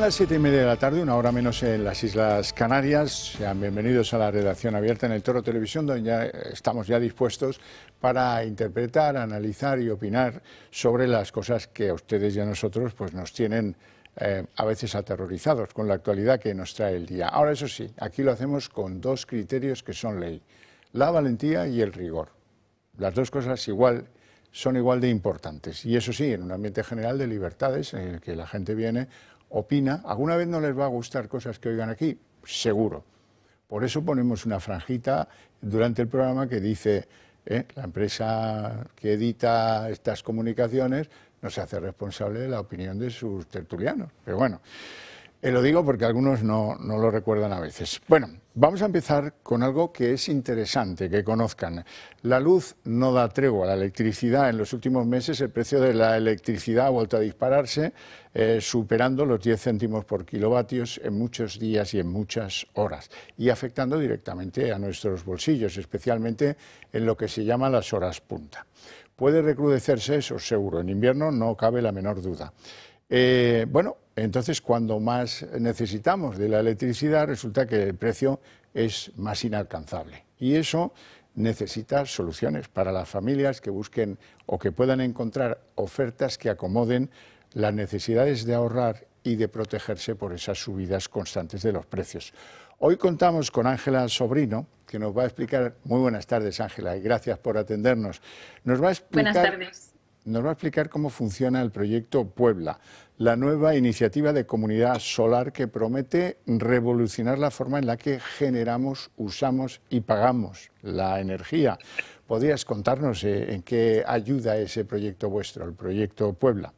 las 7:30 de la tarde, una hora menos en las Islas Canarias. Sean bienvenidos a la redacción abierta en el Toro Televisión, donde ya estamos dispuestos para interpretar, analizar y opinar sobre las cosas que a ustedes y a nosotros pues, nos tienen a veces aterrorizados con la actualidad que nos trae el día. Ahora, eso sí, aquí lo hacemos con dos criterios que son ley: la valentía y el rigor. Las dos cosas son igual de importantes. Y eso sí, en un ambiente general de libertades, en el que la gente viene, opina. ¿Alguna vez no les va a gustar cosas que oigan aquí? Seguro. Por eso ponemos una franjita durante el programa que dice, la empresa que edita estas comunicaciones no se hace responsable de la opinión de sus tertulianos. Pero bueno, lo digo porque algunos no lo recuerdan a veces. Bueno, vamos a empezar con algo que es interesante que conozcan. La luz no da tregua a la electricidad. En los últimos meses el precio de la electricidad ha vuelto a dispararse, superando los 10 céntimos por kilovatios en muchos días y en muchas horas, y afectando directamente a nuestros bolsillos, especialmente en lo que se llama las horas punta. ¿Puede recrudecerse eso? Seguro. En invierno no cabe la menor duda. Bueno, entonces cuando más necesitamos de la electricidad resulta que el precio es más inalcanzable, y eso necesita soluciones para las familias que busquen o que puedan encontrar ofertas que acomoden las necesidades de ahorrar y de protegerse por esas subidas constantes de los precios. Hoy contamos con Ángela Sobrino, que nos va a explicar. Muy buenas tardes, Ángela, y gracias por atendernos. Buenas tardes. Nos va a explicar cómo funciona el proyecto Puebla, la nueva iniciativa de comunidad solar que promete revolucionar la forma en la que generamos, usamos y pagamos la energía. ¿Podrías contarnos en qué ayuda ese proyecto vuestro, el proyecto Puebla?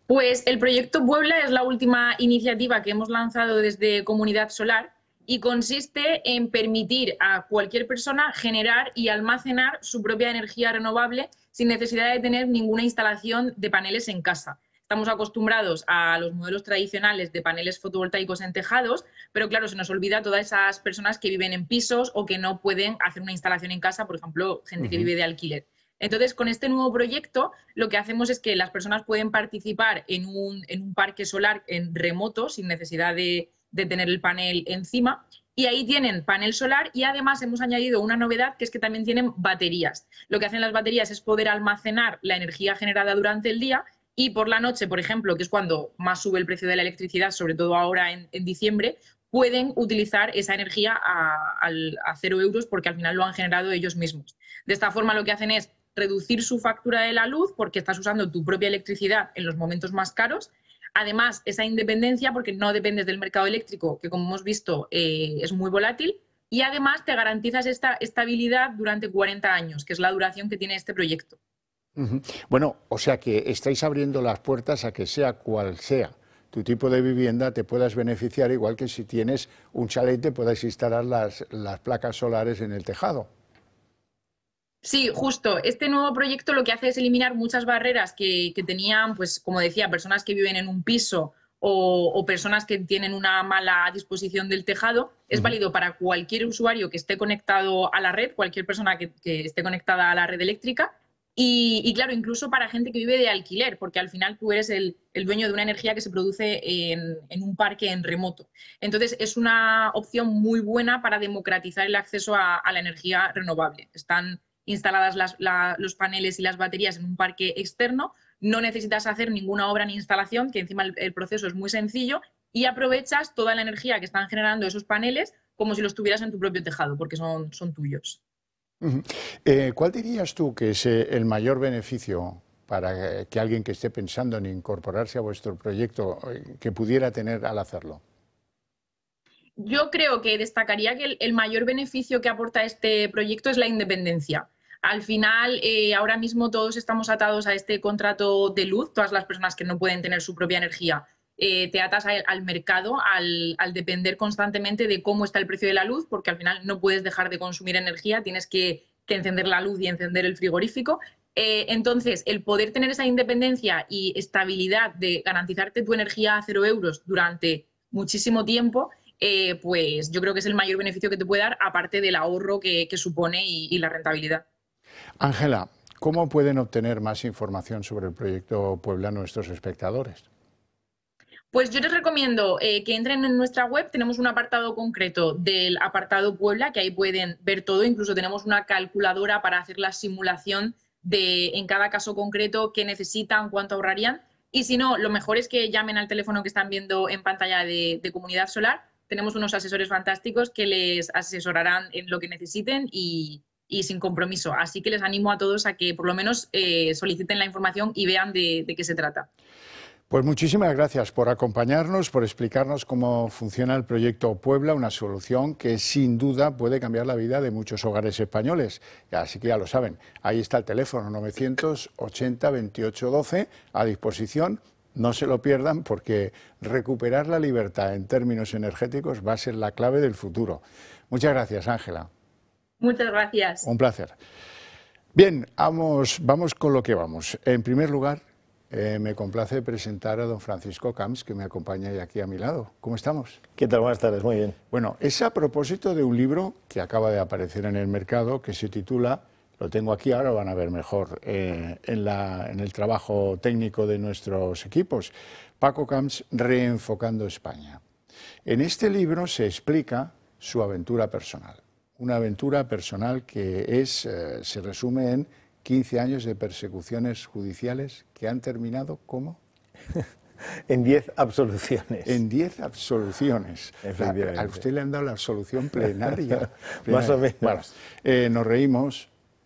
Pues el proyecto Puebla es la última iniciativa que hemos lanzado desde Comunidad Solar y consiste en permitir a cualquier persona generar y almacenar su propia energía renovable sin necesidad de tener ninguna instalación de paneles en casa. Estamos acostumbrados a los modelos tradicionales de paneles fotovoltaicos en tejados, pero claro, se nos olvida todas esas personas que viven en pisos o que no pueden hacer una instalación en casa, por ejemplo, gente que vive de alquiler. Entonces, con este nuevo proyecto, lo que hacemos es que las personas pueden participar en un parque solar en remoto, sin necesidad de tener el panel encima, y ahí tienen panel solar, y además hemos añadido una novedad, que es que también tienen baterías. Lo que hacen las baterías es poder almacenar la energía generada durante el día, y por la noche, por ejemplo, que es cuando más sube el precio de la electricidad, sobre todo ahora en diciembre, pueden utilizar esa energía a 0 euros, porque al final lo han generado ellos mismos. De esta forma lo que hacen es reducir su factura de la luz, porque estás usando tu propia electricidad en los momentos más caros. Además, esa independencia, porque no dependes del mercado eléctrico, que como hemos visto es muy volátil, y además te garantizas esta estabilidad durante 40 años, que es la duración que tiene este proyecto. Bueno, o sea que estáis abriendo las puertas a que sea cual sea tu tipo de vivienda, te puedas beneficiar, igual que si tienes un chalet te puedas instalar las placas solares en el tejado. Sí, justo. Este nuevo proyecto lo que hace es eliminar muchas barreras que tenían, pues, como decía, personas que viven en un piso o personas que tienen una mala disposición del tejado. Es válido para cualquier usuario que esté conectado a la red, cualquier persona que esté conectada a la red eléctrica. Y claro, incluso para gente que vive de alquiler, porque al final tú eres el dueño de una energía que se produce en un parque en remoto. Entonces, es una opción muy buena para democratizar el acceso a la energía renovable. Están instaladas los paneles y las baterías en un parque externo, no necesitas hacer ninguna obra ni instalación, que encima el proceso es muy sencillo, y aprovechas toda la energía que están generando esos paneles como si los tuvieras en tu propio tejado, porque son tuyos. ¿Cuál dirías tú que es el mayor beneficio para que alguien que esté pensando en incorporarse a vuestro proyecto que pudiera tener al hacerlo? Yo creo que destacaría que el mayor beneficio que aporta este proyecto es la independencia. Al final, ahora mismo todos estamos atados a este contrato de luz, todas las personas que no pueden tener su propia energía. Te atas al mercado al depender constantemente de cómo está el precio de la luz, porque al final no puedes dejar de consumir energía, tienes que encender la luz y encender el frigorífico. Entonces, el poder tener esa independencia y estabilidad de garantizarte tu energía a 0 euros durante muchísimo tiempo, pues yo creo que es el mayor beneficio que te puede dar, aparte del ahorro que supone y la rentabilidad. Ángela, ¿cómo pueden obtener más información sobre el proyecto Puebla nuestros espectadores? Pues yo les recomiendo que entren en nuestra web. Tenemos un apartado concreto del apartado Puebla, que ahí pueden ver todo. Incluso tenemos una calculadora para hacer la simulación de, en cada caso concreto, qué necesitan, cuánto ahorrarían. Y si no, lo mejor es que llamen al teléfono que están viendo en pantalla de Comunidad Solar. Tenemos unos asesores fantásticos que les asesorarán en lo que necesiten y sin compromiso. Así que les animo a todos a que por lo menos soliciten la información y vean de qué se trata. Pues muchísimas gracias por acompañarnos, por explicarnos cómo funciona el proyecto Puebla, una solución que sin duda puede cambiar la vida de muchos hogares españoles. Así que ya lo saben, ahí está el teléfono 980 28 12 a disposición. No se lo pierdan porque recuperar la libertad en términos energéticos va a ser la clave del futuro. Muchas gracias, Ángela. Muchas gracias. Un placer. Bien, vamos con lo que vamos. En primer lugar, me complace presentar a don Francisco Camps, que me acompaña aquí a mi lado. ¿Cómo estamos? ¿Qué tal? Buenas tardes, muy bien. Bueno, es a propósito de un libro que acaba de aparecer en el mercado, que se titula, lo tengo aquí, ahora van a ver mejor, en el trabajo técnico de nuestros equipos, Paco Camps, Reenfocando España. En este libro se explica su aventura personal, una aventura personal que se resume en 15 años de persecuciones judiciales que han terminado, ¿cómo? En 10 absoluciones. En 10 absoluciones. A usted le han dado la absolución plenaria. Más o menos. Bueno,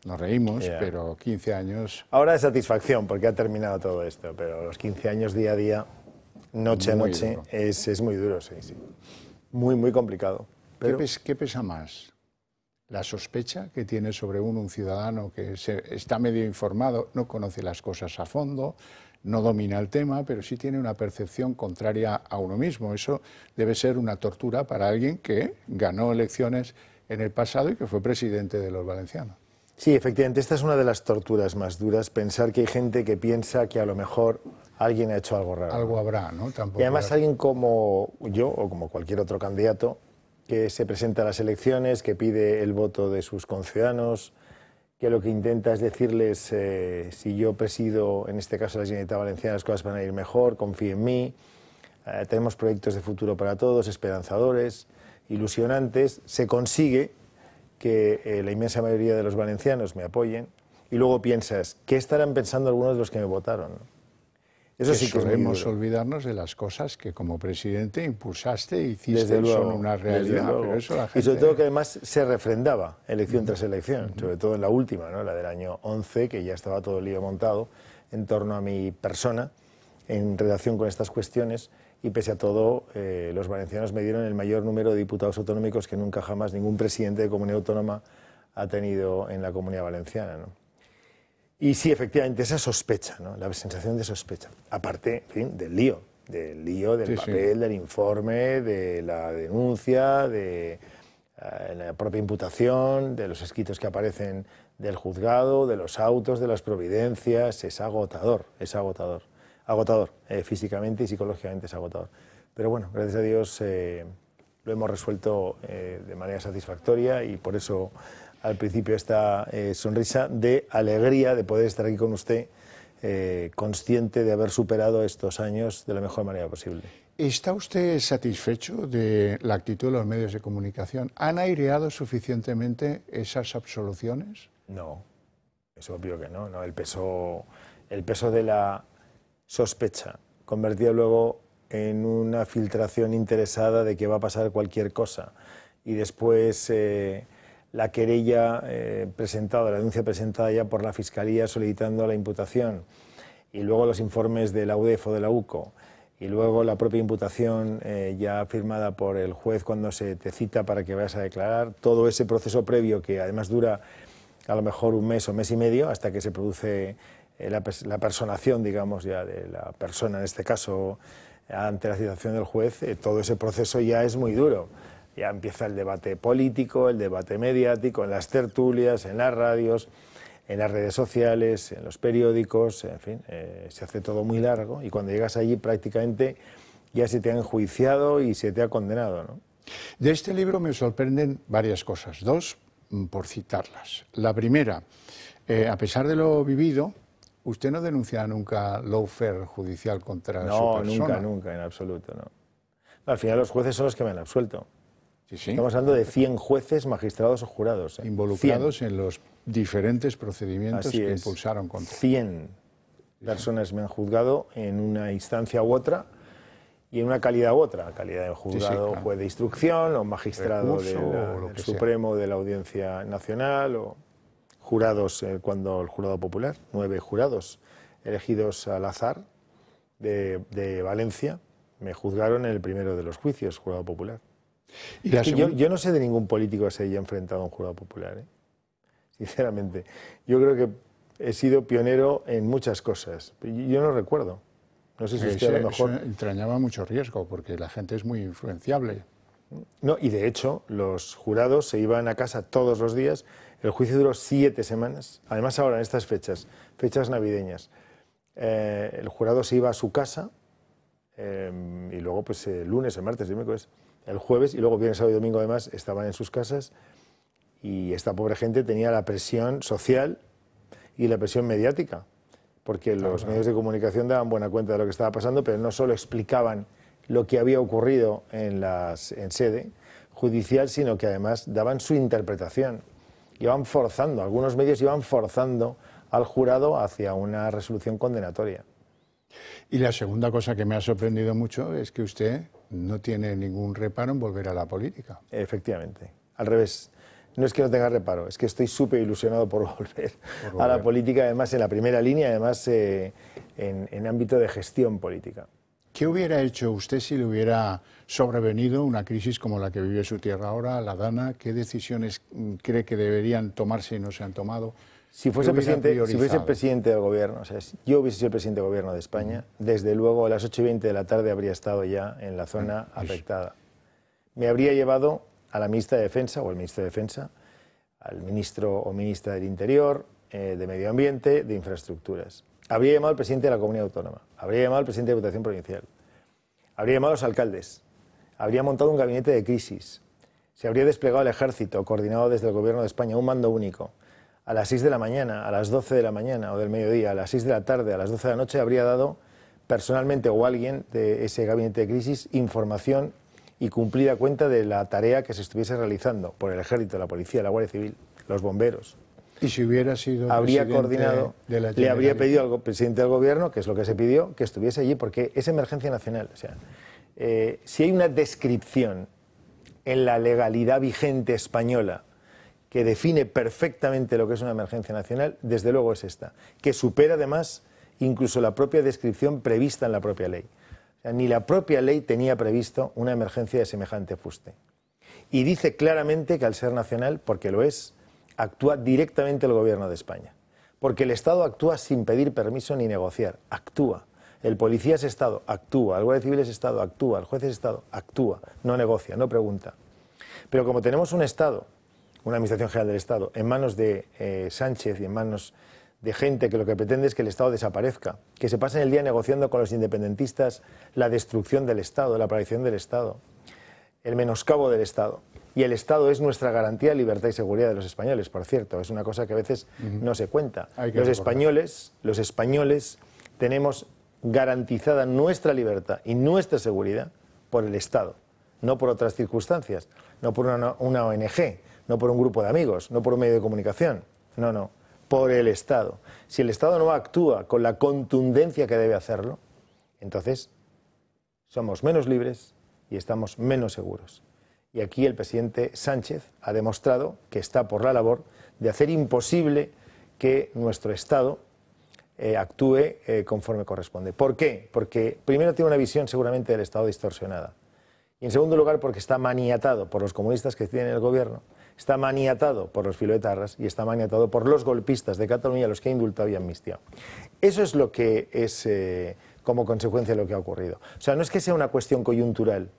nos reímos, yeah, pero 15 años... Ahora es satisfacción porque ha terminado todo esto, pero los 15 años día a día, noche a noche, es muy duro, sí, sí. Muy, muy complicado. Pero... ¿Qué pesa más? La sospecha que tiene sobre un ciudadano que está medio informado, no conoce las cosas a fondo, no domina el tema, pero sí tiene una percepción contraria a uno mismo. Eso debe ser una tortura para alguien que ganó elecciones en el pasado y que fue presidente de los valencianos. Sí, efectivamente, esta es una de las torturas más duras, pensar que hay gente que piensa que a lo mejor alguien ha hecho algo raro. Algo habrá, ¿no? Tampoco y además alguien como yo o como cualquier otro candidato que se presenta a las elecciones, que pide el voto de sus conciudadanos, que lo que intenta es decirles si yo presido, en este caso la Generalitat Valenciana, las cosas van a ir mejor, confíe en mí, tenemos proyectos de futuro para todos, esperanzadores, ilusionantes, se consigue que la inmensa mayoría de los valencianos me apoyen y luego piensas, ¿qué estarán pensando algunos de los que me votaron? Eso sí que solemos olvidarnos de las cosas que como presidente impulsaste e hiciste, son una realidad. Pero eso la gente... Y sobre todo que además se refrendaba elección tras elección, sobre todo en la última, ¿no? La del año 11, que ya estaba todo el lío montado en torno a mi persona en relación con estas cuestiones, y pese a todo los valencianos me dieron el mayor número de diputados autonómicos que nunca jamás ningún presidente de comunidad autónoma ha tenido en la Comunidad Valenciana, ¿no? Y sí, efectivamente, esa sospecha, ¿no? La sensación de sospecha, aparte, en fin, del lío, del papel, del informe, de la denuncia, de la propia imputación, de los escritos que aparecen del juzgado, de los autos, de las providencias. Es agotador, físicamente y psicológicamente es agotador. Pero bueno, gracias a Dios lo hemos resuelto de manera satisfactoria y por eso al principio esta sonrisa de alegría de poder estar aquí con usted, consciente de haber superado estos años de la mejor manera posible. ¿Está usted satisfecho de la actitud de los medios de comunicación? ¿Han aireado suficientemente esas absoluciones? No, es obvio que no. El peso de la sospecha, convertida luego en una filtración interesada de que va a pasar cualquier cosa, y después la querella presentada, la denuncia presentada ya por la Fiscalía solicitando la imputación, y luego los informes de la UDEF o de la UCO, y luego la propia imputación ya firmada por el juez cuando se te cita para que vayas a declarar, todo ese proceso previo que además dura a lo mejor un mes o mes y medio hasta que se produce la personación, digamos, ya de la persona, en este caso, ante la citación del juez, todo ese proceso ya es muy duro. Ya empieza el debate político, el debate mediático, en las tertulias, en las radios, en las redes sociales, en los periódicos, en fin, se hace todo muy largo y cuando llegas allí prácticamente ya se te ha enjuiciado y se te ha condenado, ¿no? De este libro me sorprenden varias cosas, dos por citarlas. La primera, a pesar de lo vivido, ¿Usted no denuncia nunca lawfare judicial contra su persona? No, nunca, nunca, en absoluto, no. Al final los jueces son los que me han absuelto. Sí, sí. Estamos hablando de 100 jueces, magistrados o jurados. Involucrados 100. en los diferentes procedimientos Así que es. impulsaron contra. 100 personas me han juzgado en una instancia u otra y en una calidad u otra. Calidad de juzgado, claro. Juez de instrucción o magistrado Recurso, o lo del que Supremo de la Audiencia Nacional o jurados cuando el jurado popular, 9 jurados elegidos al azar de Valencia, me juzgaron en el primero de los juicios, jurado popular. Y la yo no sé de ningún político que se haya enfrentado a un jurado popular, sinceramente. Yo creo que he sido pionero en muchas cosas. Yo no recuerdo. No sé si usted a lo mejor... Eso entrañaba mucho riesgo, porque la gente es muy influenciable. No, y de hecho, los jurados se iban a casa todos los días. El juicio duró 7 semanas. Además, ahora en estas fechas navideñas, el jurado se iba a su casa y luego, pues, el lunes, el martes, el miércoles, el jueves, y luego viernes, sábado y domingo, además, estaban en sus casas. Y esta pobre gente tenía la presión social y la presión mediática, porque los medios de comunicación daban buena cuenta de lo que estaba pasando, pero no solo explicaban lo que había ocurrido en sede judicial, sino que además daban su interpretación. Iban forzando, algunos medios iban forzando al jurado hacia una resolución condenatoria. Y la segunda cosa que me ha sorprendido mucho es que usted no tiene ningún reparo en volver a la política. Efectivamente, al revés. No es que no tenga reparo, es que estoy súper ilusionado por volver a la política, además en la primera línea, además en ámbito de gestión política. ¿Qué hubiera hecho usted si le hubiera sobrevenido una crisis como la que vive su tierra ahora, la Dana? ¿Qué decisiones cree que deberían tomarse y no se han tomado? Si fuese presidente del gobierno, o sea, si yo hubiese sido el presidente del gobierno de España, desde luego a las 8:20 de la tarde habría estado ya en la zona afectada. Me habría llevado a la ministra de Defensa o el ministro de Defensa, al ministro o ministra del Interior, de Medio Ambiente, de Infraestructuras. Habría llamado al presidente de la Comunidad Autónoma, habría llamado al presidente de Diputación Provincial, habría llamado a los alcaldes, habría montado un gabinete de crisis, se habría desplegado el ejército, coordinado desde el Gobierno de España, un mando único. A las 6 de la mañana, a las 12 de la mañana o del mediodía, a las 6 de la tarde, a las 12 de la noche, habría dado personalmente o alguien de ese gabinete de crisis información y cumplida cuenta de la tarea que se estuviese realizando por el ejército, la policía, la Guardia Civil, los bomberos. Y si hubiera sido habría coordinado, le habría pedido al presidente del gobierno, que es lo que se pidió, que estuviese allí, porque es emergencia nacional. O sea, si hay una descripción en la legalidad vigente española que define perfectamente lo que es una emergencia nacional, desde luego es esta, que supera además incluso la propia descripción prevista en la propia ley. O sea, ni la propia ley tenía previsto una emergencia de semejante fuste. Y dice claramente que al ser nacional, porque lo es, actúa directamente el Gobierno de España. Porque el Estado actúa sin pedir permiso ni negociar, actúa. El policía es Estado, actúa. El Guardia Civil es Estado, actúa. El juez es Estado, actúa. No negocia, no pregunta. Pero como tenemos un Estado, una Administración General del Estado, en manos de Sánchez y en manos de gente que lo que pretende es que el Estado desaparezca, que se pasen el día negociando con los independentistas la destrucción del Estado, la aparición del Estado, el menoscabo del Estado. Y el Estado es nuestra garantía de libertad y seguridad de los españoles, por cierto. Es una cosa que a veces no se cuenta. Los españoles tenemos garantizada nuestra libertad y nuestra seguridad por el Estado, no por otras circunstancias, no por una ONG, no por un grupo de amigos, no por un medio de comunicación, no, por el Estado. Si el Estado no actúa con la contundencia que debe hacerlo, entonces somos menos libres y estamos menos seguros. Y aquí el presidente Sánchez ha demostrado que está por la labor de hacer imposible que nuestro Estado actúe conforme corresponde. ¿Por qué? Porque primero tiene una visión seguramente del Estado distorsionada. Y en segundo lugar porque está maniatado por los comunistas que tienen el gobierno, está maniatado por los filoetarras y está maniatado por los golpistas de Cataluña, a los que ha indultado y amnistiado. Eso es lo que es como consecuencia de lo que ha ocurrido. O sea, no es que sea una cuestión coyuntural,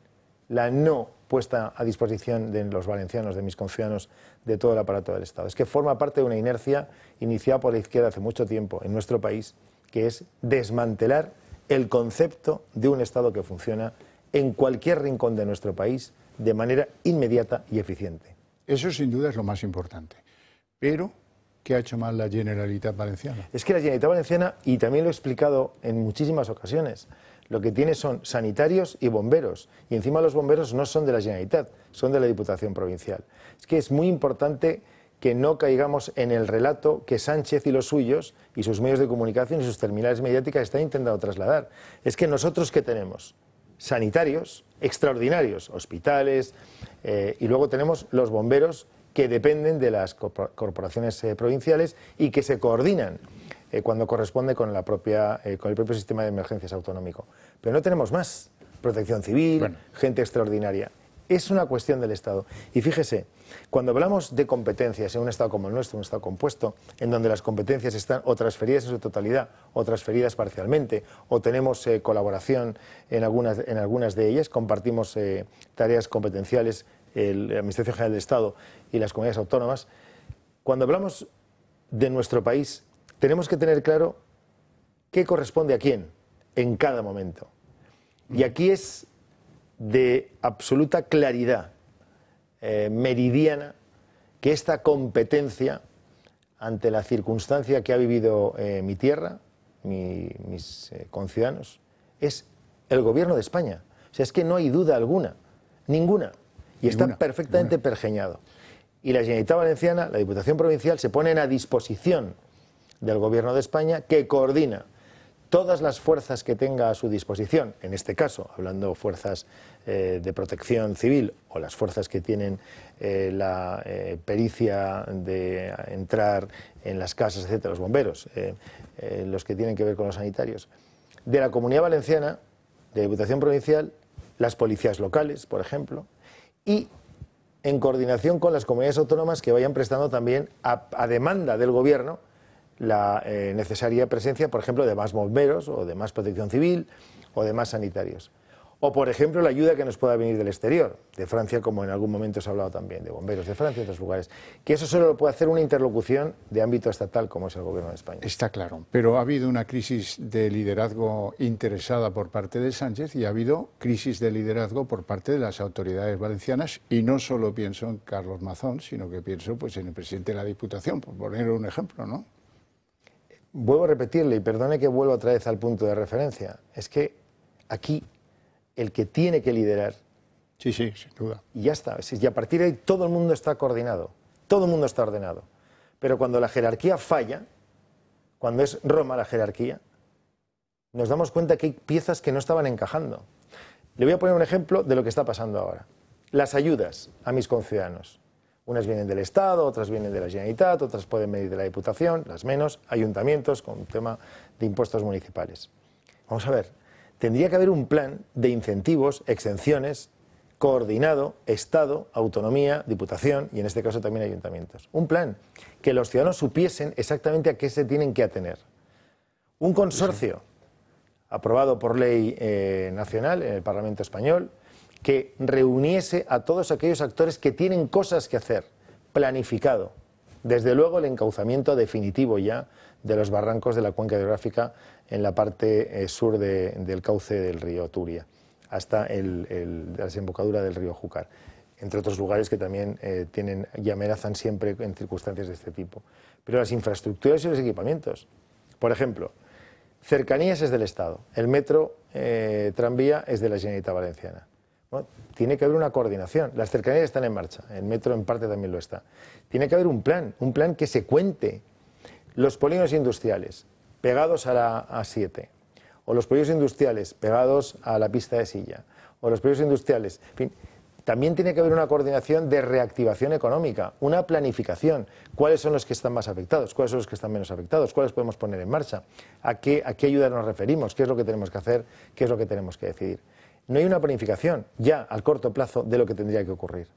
la no puesta a disposición de los valencianos, de mis conciudadanos, de todo el aparato del Estado. Es que forma parte de una inercia iniciada por la izquierda hace mucho tiempo en nuestro país, que es desmantelar el concepto de un Estado que funciona en cualquier rincón de nuestro país de manera inmediata y eficiente. Eso sin duda es lo más importante. Pero ¿Qué ha hecho mal la Generalitat Valenciana? Es que la Generalitat Valenciana, y también lo he explicado en muchísimas ocasiones, lo que tiene son sanitarios y bomberos. Y encima los bomberos no son de la Generalitat, son de la Diputación Provincial. Es que es muy importante que no caigamos en el relato que Sánchez y los suyos, y sus medios de comunicación y sus terminales mediáticas están intentando trasladar. Es que nosotros, ¿qué tenemos? Sanitarios extraordinarios, hospitales, y luego tenemos los bomberos que dependen de las corporaciones provinciales y que se coordinan cuando corresponde con el propio sistema de emergencias autonómico. Pero no tenemos más. Protección civil, gente extraordinaria. Es una cuestión del Estado. Y fíjese, cuando hablamos de competencias en un Estado como el nuestro, un Estado compuesto, en donde las competencias están o transferidas en su totalidad o transferidas parcialmente, o tenemos colaboración en algunas de ellas, compartimos tareas competenciales, la Administración General del Estado y las comunidades autónomas, cuando hablamos de nuestro país, tenemos que tener claro qué corresponde a quién en cada momento. Y aquí es de absoluta claridad meridiana que esta competencia, ante la circunstancia que ha vivido mi tierra, mis conciudadanos, es el Gobierno de España. O sea, es que no hay duda alguna, ninguna, y está perfectamente pergeñado. Y la Generalitat Valenciana, la Diputación Provincial, se ponen a disposición del Gobierno de España, que coordina todas las fuerzas que tenga a su disposición, en este caso, hablando fuerzas de protección civil o las fuerzas que tienen la pericia de entrar en las casas, etcétera, los bomberos, los que tienen que ver con los sanitarios, de la Comunidad Valenciana, de la Diputación Provincial, las policías locales, por ejemplo, y en coordinación con las comunidades autónomas que vayan prestando también a demanda del Gobierno la necesaria presencia, por ejemplo, de más bomberos o de más protección civil o de más sanitarios. O, por ejemplo, la ayuda que nos pueda venir del exterior, de Francia, como en algún momento se ha hablado también, de bomberos de Francia y otros lugares. Que eso solo lo puede hacer una interlocución de ámbito estatal, como es el Gobierno de España. Está claro, pero ha habido una crisis de liderazgo interesada por parte de Sánchez y ha habido crisis de liderazgo por parte de las autoridades valencianas, y no solo pienso en Carlos Mazón, sino que pienso pues en el presidente de la Diputación, por poner un ejemplo, ¿no? Vuelvo a repetirle, y perdone que vuelva otra vez al punto de referencia, es que aquí el que tiene que liderar... Sí, sin duda. Y ya está, y a partir de ahí todo el mundo está coordinado, todo el mundo está ordenado. Pero cuando la jerarquía falla, cuando es Roma la jerarquía, nos damos cuenta que hay piezas que no estaban encajando. Le voy a poner un ejemplo de lo que está pasando ahora. Las ayudas a mis conciudadanos. Unas vienen del Estado, otras vienen de la Generalitat, otras pueden venir de la Diputación, las menos, ayuntamientos con un tema de impuestos municipales. Vamos a ver, tendría que haber un plan de incentivos, exenciones, coordinado, Estado, autonomía, Diputación y en este caso también ayuntamientos. Un plan que los ciudadanos supiesen exactamente a qué se tienen que atener. Un consorcio aprobado por ley nacional en el Parlamento español, que reuniese a todos aquellos actores que tienen cosas que hacer, planificado. Desde luego el encauzamiento definitivo ya de los barrancos de la cuenca hidrográfica en la parte sur del cauce del río Turia, hasta la desembocadura del río Júcar, entre otros lugares que también tienen y amenazan siempre en circunstancias de este tipo. Pero las infraestructuras y los equipamientos, por ejemplo, cercanías es del Estado, el metro tranvía es de la Generalitat Valenciana. Bueno, tiene que haber una coordinación. Las cercanías están en marcha, el metro en parte también lo está. Tiene que haber un plan que se cuente. Los polígonos industriales pegados a la A7, o los polígonos industriales pegados a la pista de silla, o los polígonos industriales, en fin, también tiene que haber una coordinación de reactivación económica, una planificación. ¿Cuáles son los que están más afectados? ¿Cuáles son los que están menos afectados? ¿Cuáles podemos poner en marcha? ¿A qué ayuda nos referimos? ¿Qué es lo que tenemos que hacer? ¿Qué es lo que tenemos que decidir? No hay una planificación ya al corto plazo de lo que tendría que ocurrir.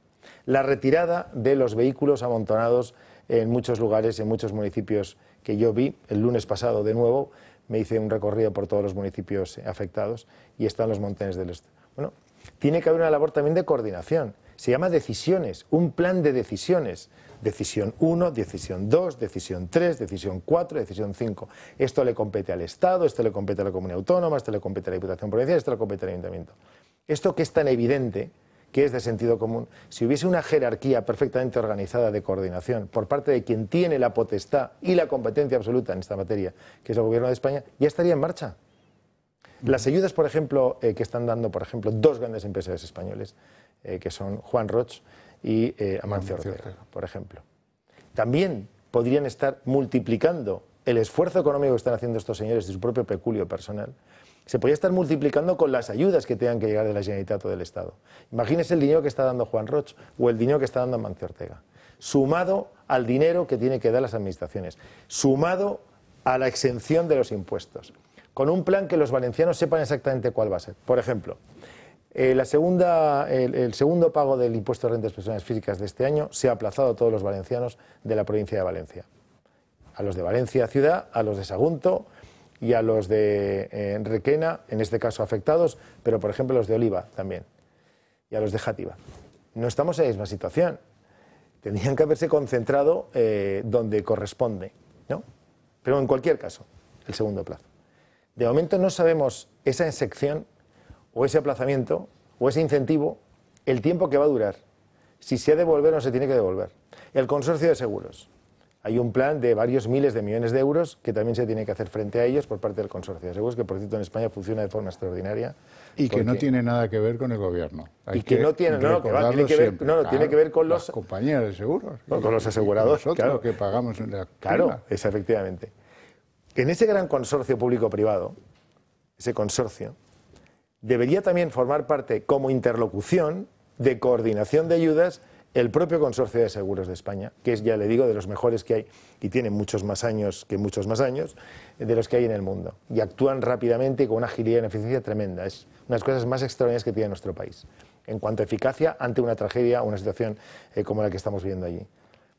La retirada de los vehículos amontonados en muchos lugares, en muchos municipios que yo vi el lunes pasado de nuevo, me hice un recorrido por todos los municipios afectados y están los montones del este. Bueno, tiene que haber una labor también de coordinación. Se llama decisiones, un plan de decisiones. Decisión 1, decisión 2, decisión 3, decisión 4, decisión 5. Esto le compete al Estado, esto le compete a la Comunidad Autónoma, esto le compete a la Diputación Provincial, esto le compete al Ayuntamiento. Esto que es tan evidente que es de sentido común, si hubiese una jerarquía perfectamente organizada de coordinación por parte de quien tiene la potestad y la competencia absoluta en esta materia, que es el Gobierno de España, ya estaría en marcha. Las ayudas, por ejemplo, que están dando, por ejemplo, dos grandes empresarios españoles, que son Juan Roig y Amancio Ortega, por ejemplo, también podrían estar multiplicando el esfuerzo económico que están haciendo estos señores de su propio peculio personal. Se podría estar multiplicando con las ayudas que tengan que llegar de la Generalitat o del Estado. Imagínese el dinero que está dando Juan Roig o el dinero que está dando Amancio Ortega, sumado al dinero que tiene que dar las administraciones, sumado a la exención de los impuestos, con un plan que los valencianos sepan exactamente cuál va a ser. Por ejemplo, el segundo pago del impuesto de rentas personas físicas de este año se ha aplazado a todos los valencianos de la provincia de Valencia. A los de Valencia ciudad, a los de Sagunto y a los de Requena, en este caso afectados, pero por ejemplo los de Oliva también, y a los de Játiva. No estamos en la misma situación. Tendrían que haberse concentrado donde corresponde, ¿no? Pero en cualquier caso, el segundo plazo. De momento no sabemos esa exención o ese aplazamiento o ese incentivo, el tiempo que va a durar, si se ha de devolver o no se tiene que devolver. El consorcio de seguros. Hay un plan de varios miles de millones de euros que también se tiene que hacer frente a ellos por parte del consorcio de seguros, que por cierto en España funciona de forma extraordinaria. Y que no tiene nada que ver con el gobierno. Hay que no tiene, tiene que ver con las compañías de seguros. Con los asegurados. Nosotros, claro, que pagamos en la Claro, es efectivamente. En ese gran consorcio público-privado, ese consorcio, debería también formar parte como interlocución de coordinación de ayudas el propio Consorcio de Seguros de España, que es, ya le digo, de los mejores que hay y tiene muchos más años de los que hay en el mundo. Y actúan rápidamente y con una agilidad y una eficiencia tremenda. Es una de las cosas más extraordinarias que tiene nuestro país, en cuanto a eficacia ante una tragedia o una situación como la que estamos viendo allí.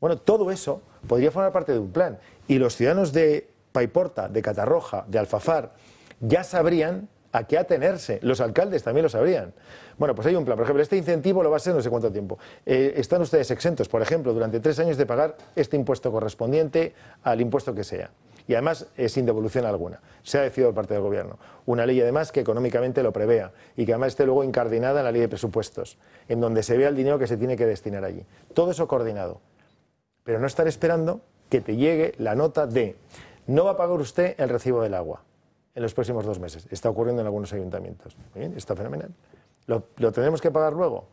Bueno, todo eso podría formar parte de un plan. Y los ciudadanos de Paiporta, de Catarroja, de Alfafar, ya sabrían a qué atenerse. Los alcaldes también lo sabrían. Bueno, pues hay un plan. Por ejemplo, este incentivo lo va a ser no sé cuánto tiempo. Están ustedes exentos, por ejemplo, durante 3 años de pagar este impuesto correspondiente al impuesto que sea. Y además sin devolución alguna. Se ha decidido por parte del Gobierno. Una ley, además, que económicamente lo prevea y que además esté luego incardinada en la ley de presupuestos, en donde se vea el dinero que se tiene que destinar allí. Todo eso coordinado. Pero no estar esperando que te llegue la nota de no va a pagar usted el recibo del agua en los próximos 2 meses. Está ocurriendo en algunos ayuntamientos. Muy bien, está fenomenal. ¿Lo tendremos que pagar luego?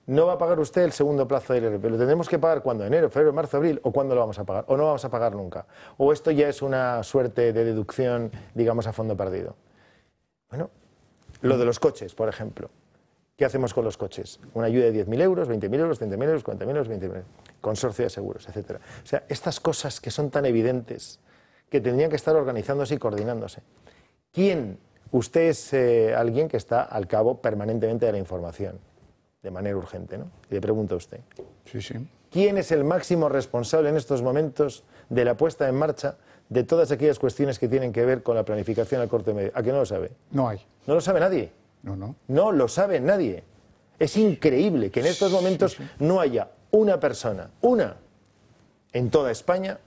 No va a pagar usted el segundo plazo del IRPF. ¿Lo tendremos que pagar cuándo? ¿Enero, febrero, marzo, abril? ¿O cuándo lo vamos a pagar? ¿O no vamos a pagar nunca? ¿O esto ya es una suerte de deducción, digamos, a fondo perdido? Bueno, lo de los coches, por ejemplo. ¿Qué hacemos con los coches? Una ayuda de 10.000 euros, 20.000 euros, 30.000 euros, 40.000 euros, 20.000 euros. Consorcio de seguros, etc. O sea, estas cosas que son tan evidentes, que tendrían que estar organizándose y coordinándose. ¿Quién? Usted es alguien que está al cabo permanentemente de la información, de manera urgente, ¿no? Y le pregunto a usted. Sí, sí. ¿Quién es el máximo responsable en estos momentos de la puesta en marcha de todas aquellas cuestiones que tienen que ver con la planificación a corto y medio? ¿A qué no lo sabe? No hay. ¿No lo sabe nadie? No. No lo sabe nadie. Es increíble que en estos momentos no haya una persona, en toda España,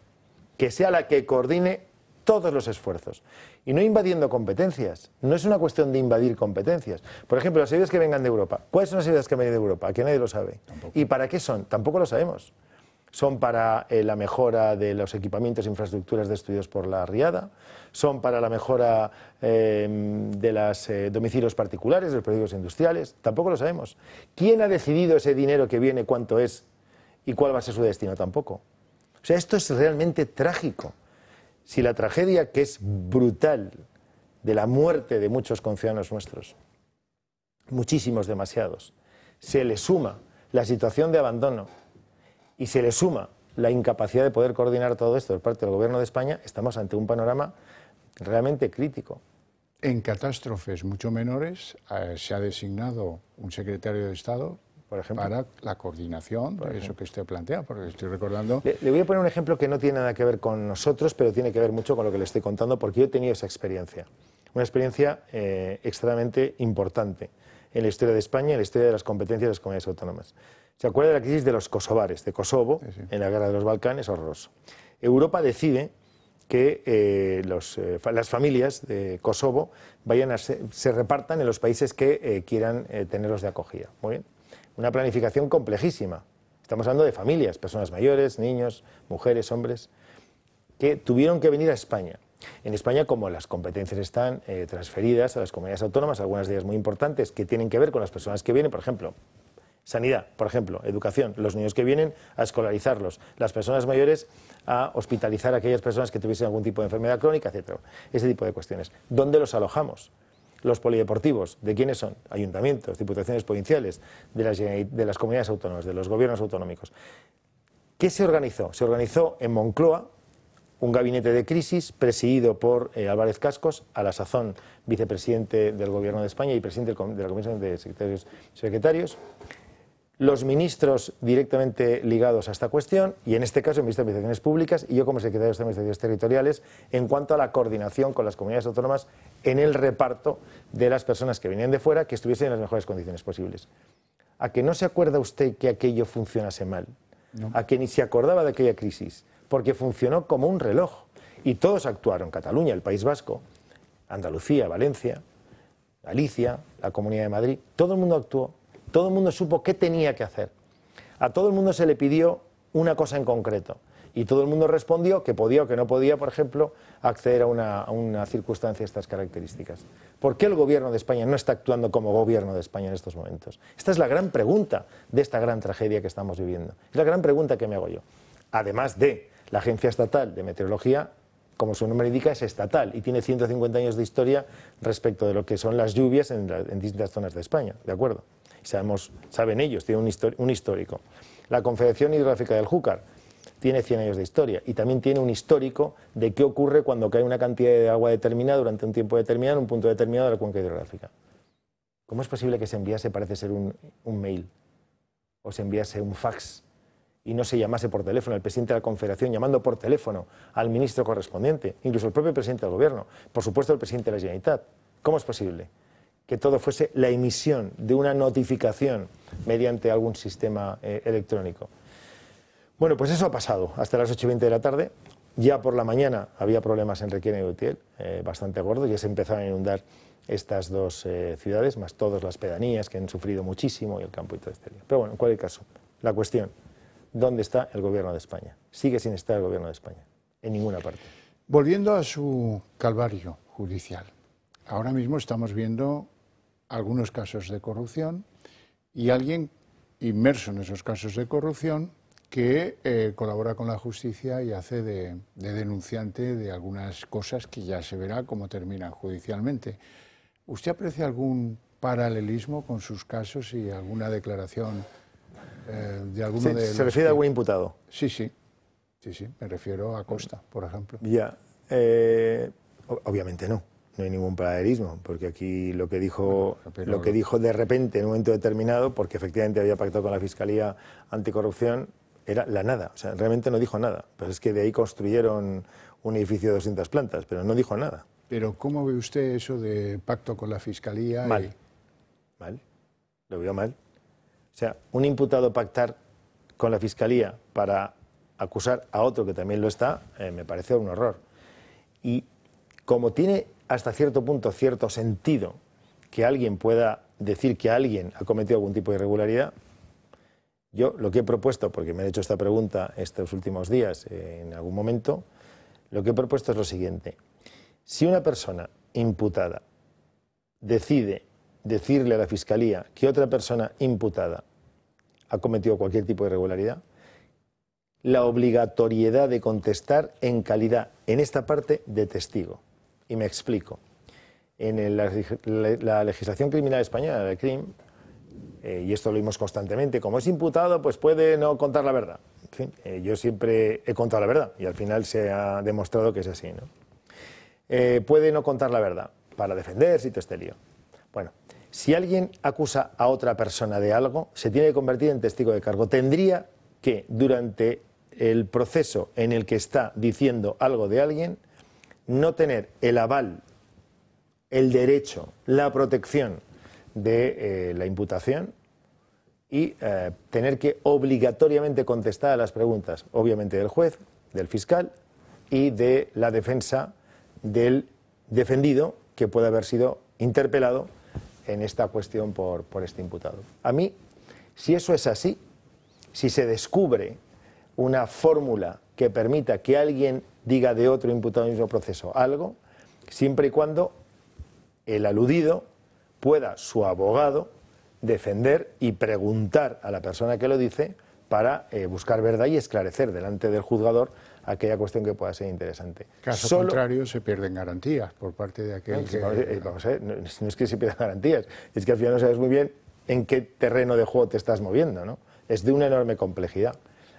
que sea la que coordine todos los esfuerzos. Y no invadiendo competencias. No es una cuestión de invadir competencias. Por ejemplo, las ayudas que vengan de Europa. ¿Cuáles son las ayudas que vengan de Europa? Que nadie lo sabe. Tampoco. ¿Y para qué son? Tampoco lo sabemos. Son para la mejora de los equipamientos e infraestructuras de estudios por la Riada, son para la mejora de los domicilios particulares, de los proyectos industriales. Tampoco lo sabemos. ¿Quién ha decidido ese dinero que viene, cuánto es y cuál va a ser su destino? Tampoco. O sea, esto es realmente trágico. Si la tragedia, que es brutal, de la muerte de muchos conciudadanos nuestros, muchísimos, demasiados, se le suma la situación de abandono y se le suma la incapacidad de poder coordinar todo esto por parte del Gobierno de España, estamos ante un panorama realmente crítico. En catástrofes mucho menores se ha designado un secretario de Estado, por ejemplo, para la coordinación de eso que usted plantea, porque estoy recordando... Le voy a poner un ejemplo que no tiene nada que ver con nosotros, pero tiene que ver mucho con lo que le estoy contando, porque yo he tenido esa experiencia. Una experiencia extremadamente importante en la historia de España y en la historia de las competencias de las comunidades autónomas. ¿Se acuerda de la crisis de los kosovares, de Kosovo, sí, en la guerra de los Balcanes? Horroroso. Europa decide que las familias de Kosovo se repartan en los países que quieran tenerlos de acogida. Muy bien. una planificación complejísima. Estamos hablando de familias, personas mayores, niños, mujeres, hombres, que tuvieron que venir a España. En España, como las competencias están transferidas a las comunidades autónomas, algunas de ellas muy importantes, que tienen que ver con las personas que vienen, por ejemplo, sanidad, por ejemplo, educación, los niños que vienen a escolarizarlos, las personas mayores a hospitalizar a aquellas personas que tuviesen algún tipo de enfermedad crónica, etc. Ese tipo de cuestiones. ¿Dónde los alojamos? Los polideportivos, ¿de quiénes son? Ayuntamientos, diputaciones provinciales, de las comunidades autónomas, de los gobiernos autonómicos. ¿Qué se organizó? Se organizó en Moncloa un gabinete de crisis presidido por Álvarez Cascos, a la sazón vicepresidente del Gobierno de España y presidente de la Comisión de Secretarios, los ministros directamente ligados a esta cuestión, y en este caso el ministro de Administraciones Públicas y yo como secretario de Administraciones Territoriales, en cuanto a la coordinación con las comunidades autónomas en el reparto de las personas que venían de fuera, que estuviesen en las mejores condiciones posibles. ¿A que no se acuerda usted que aquello funcionase mal? No. ¿A que ni se acordaba de aquella crisis? Porque funcionó como un reloj y todos actuaron, Cataluña, el País Vasco, Andalucía, Valencia, Galicia, la Comunidad de Madrid, todo el mundo actuó. Todo el mundo supo qué tenía que hacer. A todo el mundo se le pidió una cosa en concreto y todo el mundo respondió que podía o que no podía, por ejemplo, acceder a una circunstancia de estas características. ¿Por qué el Gobierno de España no está actuando como Gobierno de España en estos momentos? Esta es la gran pregunta de esta gran tragedia que estamos viviendo. Es la gran pregunta que me hago yo. Además de la Agencia Estatal de Meteorología, como su nombre indica, es estatal y tiene 150 años de historia respecto de lo que son las lluvias en distintas zonas de España, ¿de acuerdo? Saben ellos, tiene un histórico. La Confederación Hidrográfica del Júcar tiene 100 años de historia y también tiene un histórico de qué ocurre cuando cae una cantidad de agua determinada durante un tiempo determinado en un punto determinado de la cuenca hidrográfica. ¿Cómo es posible que se enviase, parece ser un mail, o se enviase un fax y no se llamase por teléfono el presidente de la Confederación llamando por teléfono al ministro correspondiente, incluso el propio presidente del Gobierno, por supuesto el presidente de la Generalitat? ¿Cómo es posible que todo fuese la emisión de una notificación mediante algún sistema electrónico? Bueno, pues eso ha pasado hasta las 8:20 de la tarde. Ya por la mañana había problemas en Requena y Utiel, bastante gordos, ya se empezaron a inundar estas dos ciudades, más todas las pedanías que han sufrido muchísimo y el campo y todo este lío. Pero bueno, en cualquier caso, la cuestión, ¿dónde está el Gobierno de España? Sigue sin estar el Gobierno de España, en ninguna parte. Volviendo a su calvario judicial, ahora mismo estamos viendo algunos casos de corrupción y alguien inmerso en esos casos de corrupción que colabora con la justicia y hace de denunciante de algunas cosas que ya se verá cómo terminan judicialmente. ¿Usted aprecia algún paralelismo con sus casos y alguna declaración de alguno de los... ¿Se refiere a algún imputado? Sí, me refiero a Costa, por ejemplo. Ya, obviamente no. No hay ningún paralelismo, porque aquí lo que dijo de repente en un momento determinado, porque efectivamente había pactado con la Fiscalía Anticorrupción, era la nada. O sea, realmente no dijo nada. Pero es que de ahí construyeron un edificio de 200 plantas, pero no dijo nada. Pero ¿cómo ve usted eso de pacto con la Fiscalía? Mal. Mal. Lo veo mal. O sea, un imputado pactar con la Fiscalía para acusar a otro que también lo está, me parece un horror. Y como tiene hasta cierto punto cierto sentido que alguien pueda decir que alguien ha cometido algún tipo de irregularidad, yo lo que he propuesto, porque me han hecho esta pregunta estos últimos días en algún momento, lo que he propuesto es lo siguiente. Si una persona imputada decide decirle a la Fiscalía que otra persona imputada ha cometido cualquier tipo de irregularidad, la obligatoriedad de contestar en calidad, en esta parte, de testigo. Y me explico. En la legislación criminal española, la CRIM, y esto lo vimos constantemente, como es imputado, pues puede no contar la verdad. En fin, yo siempre he contado la verdad y al final se ha demostrado que es así, ¿no? Puede no contar la verdad para defenderse y todo este lío. Bueno, si alguien acusa a otra persona de algo, se tiene que convertir en testigo de cargo. Tendría que, durante el proceso en el que está diciendo algo de alguien, no tener el aval, el derecho, la protección de la imputación y tener que obligatoriamente contestar a las preguntas, obviamente del juez, del fiscal y de la defensa del defendido que puede haber sido interpelado en esta cuestión por este imputado. A mí, Si eso es así, si se descubre una fórmula que permita que alguien diga de otro imputado en el mismo proceso algo, siempre y cuando el aludido pueda, su abogado, defender y preguntar a la persona que lo dice para buscar verdad y esclarecer delante del juzgador aquella cuestión que pueda ser interesante. Caso contrario, se pierden garantías por parte de aquel que... Vamos a ver, no es que se pierdan garantías, es que al final no sabes muy bien en qué terreno de juego te estás moviendo, ¿no? Es de una enorme complejidad.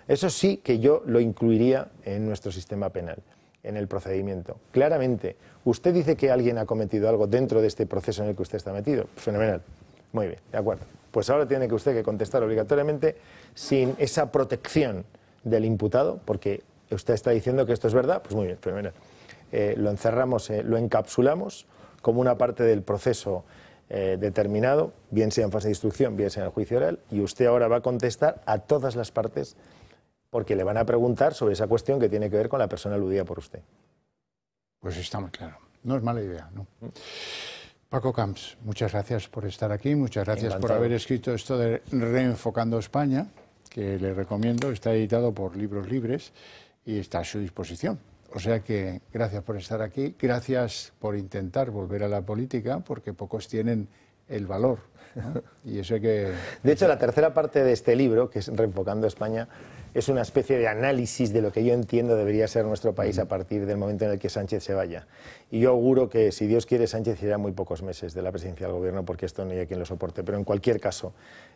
Eso sí que yo lo incluiría en nuestro sistema penal, en el procedimiento. Claramente, usted dice que alguien ha cometido algo dentro de este proceso en el que usted está metido. Fenomenal. Muy bien, de acuerdo. Pues ahora tiene que usted que contestar obligatoriamente sin esa protección del imputado, porque usted está diciendo que esto es verdad. Pues muy bien, fenomenal. Lo encerramos, lo encapsulamos como una parte del proceso determinado, bien sea en fase de instrucción, bien sea en el juicio oral, y usted ahora va a contestar a todas las partes porque le van a preguntar sobre esa cuestión que tiene que ver con la persona aludida por usted. Pues está muy claro. No es mala idea, ¿no? Paco Camps, muchas gracias por estar aquí, muchas gracias Encantado. por haber escrito esto de Reenfocando España, que le recomiendo, está editado por Libros Libres y está a su disposición. O sea que gracias por estar aquí, gracias por intentar volver a la política, porque pocos tienen el valor, ¿no? Y eso hay que... De hecho, la tercera parte de este libro, que es Reenfocando España, es una especie de análisis de lo que yo entiendo debería ser nuestro país a partir del momento en el que Sánchez se vaya. Y yo auguro que, si Dios quiere, Sánchez irá muy pocos meses de la presidencia del gobierno, porque esto no hay quien lo soporte. Pero en cualquier caso,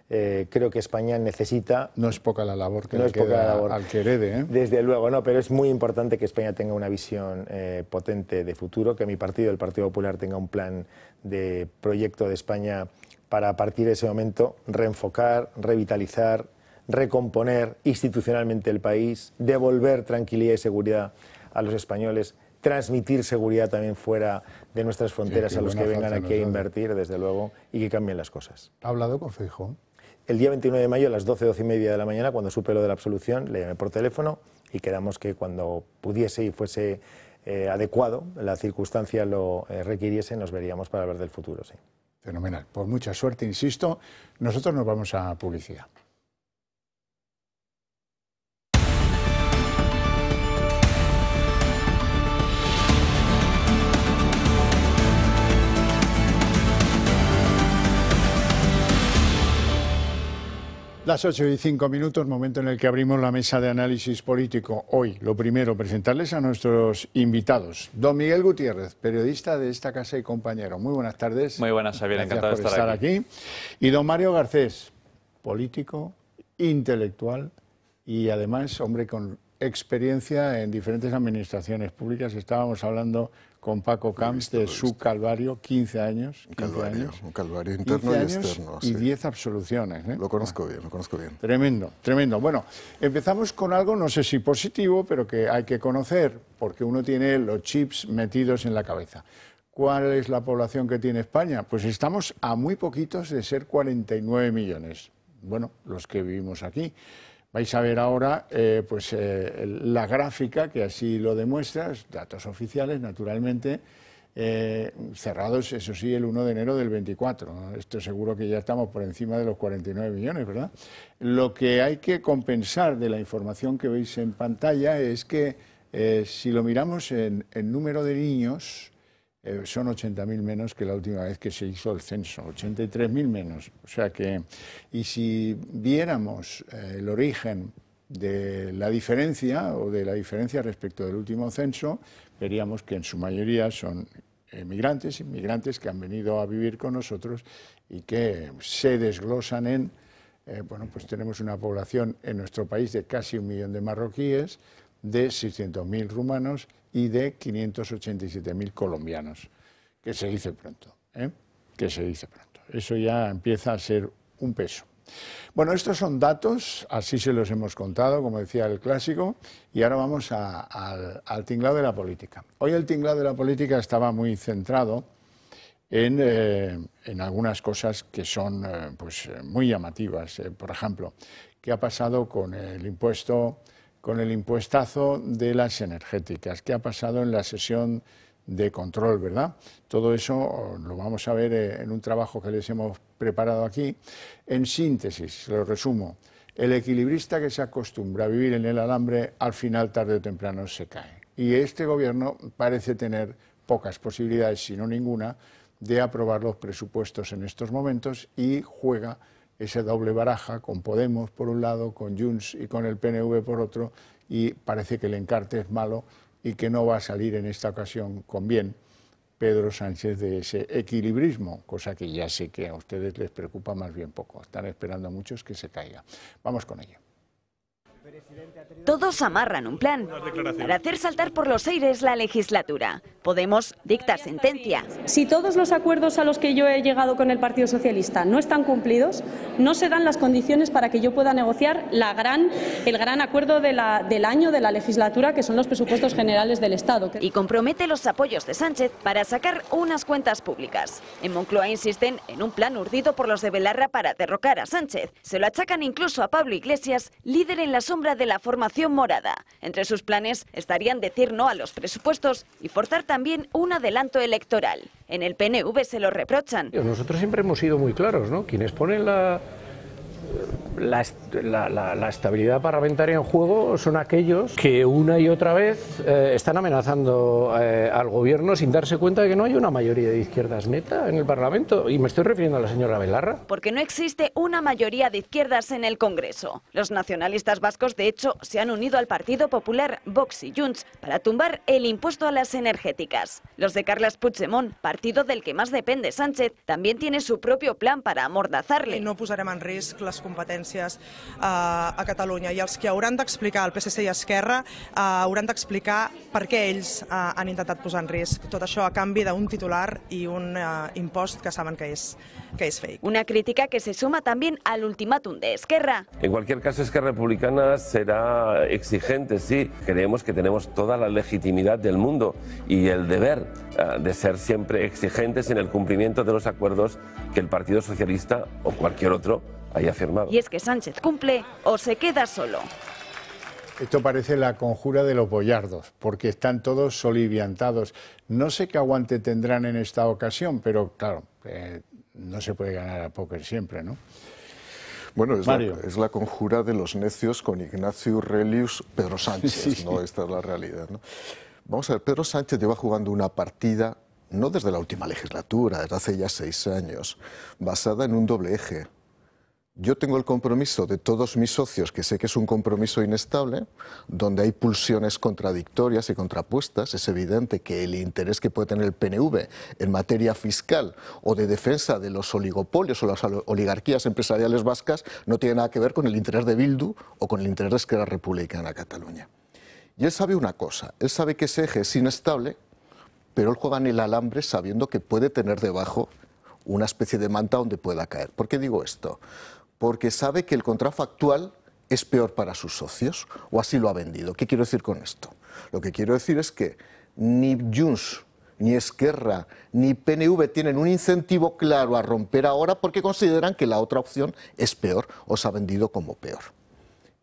creo que España necesita... No es poca la labor que no le es poca queda la labor al que herede, ¿eh? Desde luego, no, pero es muy importante que España tenga una visión potente de futuro, que mi partido, el Partido Popular, tenga un plan de proyecto de España para, a partir de ese momento, reenfocar, revitalizar, recomponer institucionalmente el país, devolver tranquilidad y seguridad a los españoles, transmitir seguridad también fuera de nuestras fronteras a los que vengan aquí a invertir, desde luego, y que cambien las cosas. ¿Ha hablado con Feijóo? El día 29 de mayo a las 12:30 de la mañana, cuando supe lo de la absolución, le llamé por teléfono y quedamos que cuando pudiese y fuese adecuado, la circunstancia lo requiriese, nos veríamos para hablar del futuro, sí. Fenomenal. Pues mucha suerte, insisto. Nosotros nos vamos a publicidad. Las 8:05, momento en el que abrimos la mesa de análisis político. Hoy, lo primero, presentarles a nuestros invitados. Don Miguel Gutiérrez, periodista de esta casa y compañero. Muy buenas tardes. Muy buenas, Xavier, encantado de estar aquí. Y don Mario Garcés, político, intelectual y además hombre con experiencia en diferentes administraciones públicas. Estábamos hablando con Paco Camps de su calvario, 15 años. Un calvario interno y externo. Y 10 absoluciones. ¿eh? Lo conozco bien, lo conozco bien. Tremendo, tremendo. Bueno, empezamos con algo, no sé si positivo, pero que hay que conocer, porque uno tiene los chips metidos en la cabeza. ¿Cuál es la población que tiene España? Pues estamos a muy poquitos de ser 49 millones. Bueno, los que vivimos aquí. Vais a ver ahora la gráfica que así lo demuestra, datos oficiales, naturalmente, cerrados, eso sí, el 1 de enero del 24. Esto seguro que ya estamos por encima de los 49 millones, ¿verdad? Lo que hay que compensar de la información que veis en pantalla es que si lo miramos en número de niños, son 80.000 menos que la última vez que se hizo el censo, 83.000 menos. O sea que, y si viéramos el origen de la diferencia o de la diferencia respecto del último censo, veríamos que en su mayoría son inmigrantes que han venido a vivir con nosotros y que se desglosan en, pues tenemos una población en nuestro país de casi 1 millón de marroquíes, de 600.000 rumanos y de 587.000 colombianos, que se dice pronto, que se dice pronto. Eso ya empieza a ser un peso. Bueno, estos son datos, así se los hemos contado, como decía el clásico, y ahora vamos al tinglado de la política. Hoy el tinglado de la política estaba muy centrado en algunas cosas que son muy llamativas. Por ejemplo, ¿qué ha pasado con el impuestazo de las energéticas? ¿Qué ha pasado en la sesión de control, verdad? Todo eso lo vamos a ver en un trabajo que les hemos preparado aquí. En síntesis, lo resumo, el equilibrista que se acostumbra a vivir en el alambre, al final, tarde o temprano, se cae. Y este gobierno parece tener pocas posibilidades, si no ninguna, de aprobar los presupuestos en estos momentos y juega esa doble baraja con Podemos por un lado, con Junts y con el PNV por otro, y parece que el encarte es malo y que no va a salir en esta ocasión con bien Pedro Sánchez de ese equilibrismo, cosa que ya sé que a ustedes les preocupa más bien poco. Están esperando a muchos que se caiga. Vamos con ello. Todos amarran un plan para hacer saltar por los aires la legislatura. Podemos dicta sentencia. Si todos los acuerdos a los que yo he llegado con el Partido Socialista no están cumplidos, no se dan las condiciones para que yo pueda negociar el gran acuerdo del año de la legislatura, que son los presupuestos generales del Estado. Y compromete los apoyos de Sánchez para sacar unas cuentas públicas. En Moncloa insisten en un plan urdido por los de Belarra para derrocar a Sánchez. Se lo achacan incluso a Pablo Iglesias, líder en la sombra de la formación morada. Entre sus planes estarían decir no a los presupuestos y forzar también un adelanto electoral. En el PNV se lo reprochan. Nosotros siempre hemos sido muy claros, ¿no? Quienes ponen la estabilidad parlamentaria en juego son aquellos que una y otra vez están amenazando al gobierno sin darse cuenta de que no hay una mayoría de izquierdas neta en el Parlamento. Y me estoy refiriendo a la señora Belarra. Porque no existe una mayoría de izquierdas en el Congreso. Los nacionalistas vascos, de hecho, se han unido al Partido Popular, Vox y Junts para tumbar el impuesto a las energéticas. Los de Carles Puigdemont, partido del que más depende Sánchez, también tiene su propio plan para amordazarle. No posarem en risc les competències a Catalunya i els que hauran d'explicar, el PSC i Esquerra, hauran d'explicar per què ells han intentat posar en risc tot això a canvi d'un titular i un impost que saben que és fake. Una crítica que se suma también al ultimátum de Esquerra. En cualquier caso, Esquerra Republicana será exigente, sí. Creemos que tenemos toda la legitimidad del mundo y el deber de ser siempre exigentes en el cumplimiento de los acuerdos que el Partido Socialista o cualquier otro haya firmado. Y es que Sánchez cumple o se queda solo. Esto parece la conjura de los boyardos, porque están todos soliviantados. No sé qué aguante tendrán en esta ocasión, pero claro, no se puede ganar a póker siempre, ¿no? Bueno, es la conjura de los necios con Ignacio Aurelius, Pedro Sánchez, sí. ¿No? Esta es la realidad, ¿no? Vamos a ver, Pedro Sánchez lleva jugando una partida, no desde la última legislatura, desde hace ya 6 años, basada en un doble eje. Yo tengo el compromiso de todos mis socios, que sé que es un compromiso inestable, donde hay pulsiones contradictorias y contrapuestas. Es evidente que el interés que puede tener el PNV en materia fiscal o de defensa de los oligopolios o las oligarquías empresariales vascas no tiene nada que ver con el interés de Bildu o con el interés de Esquerra Republicana Cataluña. Y él sabe una cosa, él sabe que ese eje es inestable, pero él juega en el alambre sabiendo que puede tener debajo una especie de manta donde pueda caer. ¿Por qué digo esto? Porque sabe que el contrafactual es peor para sus socios, o así lo ha vendido. ¿Qué quiero decir con esto? Lo que quiero decir es que ni Junts, ni Esquerra, ni PNV tienen un incentivo claro a romper ahora porque consideran que la otra opción es peor, o se ha vendido como peor.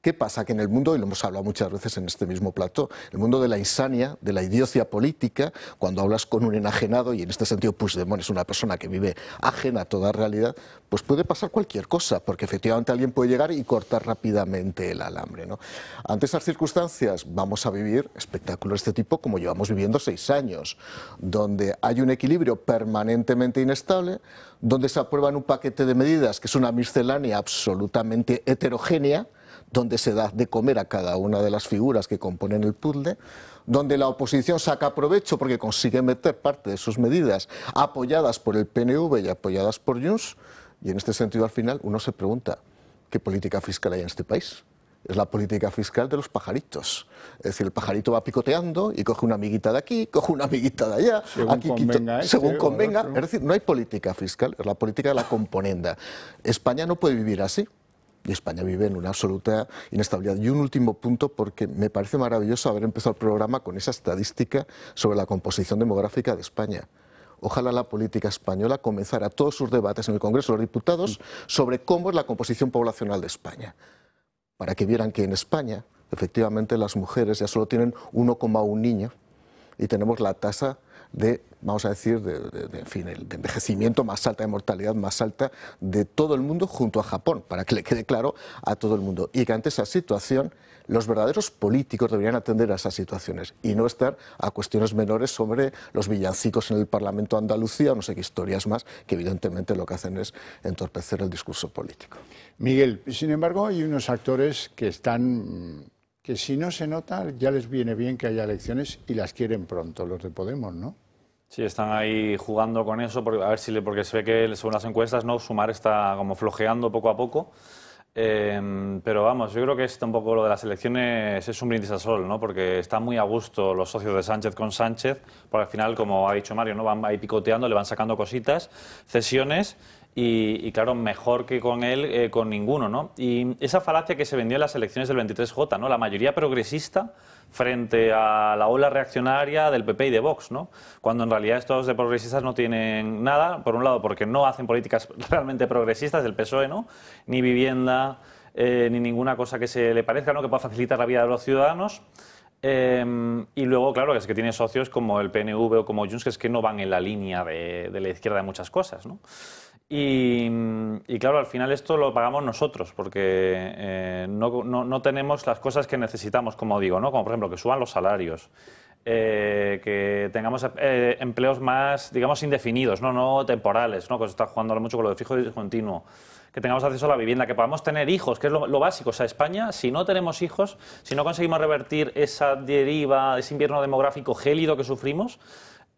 ¿Qué pasa? Que en el mundo, y lo hemos hablado muchas veces en este mismo plató, el mundo de la insania, de la idiocia política, cuando hablas con un enajenado, y en este sentido Puigdemont es una persona que vive ajena a toda realidad, pues puede pasar cualquier cosa, porque efectivamente alguien puede llegar y cortar rápidamente el alambre, ¿no? Ante esas circunstancias vamos a vivir espectáculos de este tipo como llevamos viviendo 6 años, donde hay un equilibrio permanentemente inestable, donde se aprueban un paquete de medidas que es una miscelánea absolutamente heterogénea, donde se da de comer a cada una de las figuras que componen el puzzle, donde la oposición saca provecho porque consigue meter parte de sus medidas apoyadas por el PNV y apoyadas por Junts, y en este sentido al final uno se pregunta, ¿qué política fiscal hay en este país? Es la política fiscal de los pajaritos. Es decir, el pajarito va picoteando y coge una amiguita de aquí, coge una amiguita de allá, según convenga. Es decir, no hay política fiscal, es la política de la componenda. España no puede vivir así. Y España vive en una absoluta inestabilidad. Y un último punto, porque me parece maravilloso haber empezado el programa con esa estadística sobre la composición demográfica de España. Ojalá la política española comenzara todos sus debates en el Congreso de los Diputados sobre cómo es la composición poblacional de España, para que vieran que en España, efectivamente, las mujeres ya solo tienen 1,1 niño y tenemos la tasa de vamos a decir, en fin, de envejecimiento más alta, de mortalidad más alta de todo el mundo junto a Japón, para que le quede claro a todo el mundo. Y que ante esa situación los verdaderos políticos deberían atender a esas situaciones y no estar a cuestiones menores sobre los villancicos en el Parlamento de Andalucía o no sé qué historias más, que evidentemente lo que hacen es entorpecer el discurso político. Miguel, sin embargo, hay unos actores que si no se nota, ya les viene bien que haya elecciones y las quieren pronto, los de Podemos, ¿no? Sí, están ahí jugando con eso, porque se ve que según las encuestas, ¿no? Sumar está como flojeando poco a poco. Pero vamos, yo creo que un poco lo de las elecciones es un brindis al sol, ¿no? Porque están muy a gusto los socios de Sánchez con Sánchez, porque al final, como ha dicho Mario, ¿no? Van ahí picoteando, le van sacando cositas, cesiones, y claro, mejor que con él, con ninguno, ¿no? Y esa falacia que se vendió en las elecciones del 23J, ¿no? La mayoría progresista frente a la ola reaccionaria del PP y de Vox, ¿no? Cuando en realidad estos de progresistas no tienen nada, por un lado porque no hacen políticas realmente progresistas, del PSOE, ¿no? Ni vivienda, ni ninguna cosa que se le parezca, ¿no? Que pueda facilitar la vida de los ciudadanos. Y luego, claro, es que tiene socios como el PNV o como Junts, que es que no van en la línea de la izquierda de muchas cosas, ¿no? Y claro, al final esto lo pagamos nosotros, porque no tenemos las cosas que necesitamos, como digo, ¿no? Como por ejemplo que suban los salarios, que tengamos empleos más, digamos, indefinidos, no temporales, ¿no? Que se está jugando mucho con lo de fijo y discontinuo, que tengamos acceso a la vivienda, que podamos tener hijos, que es lo básico. O sea, España, si no tenemos hijos, si no conseguimos revertir esa deriva, ese invierno demográfico gélido que sufrimos,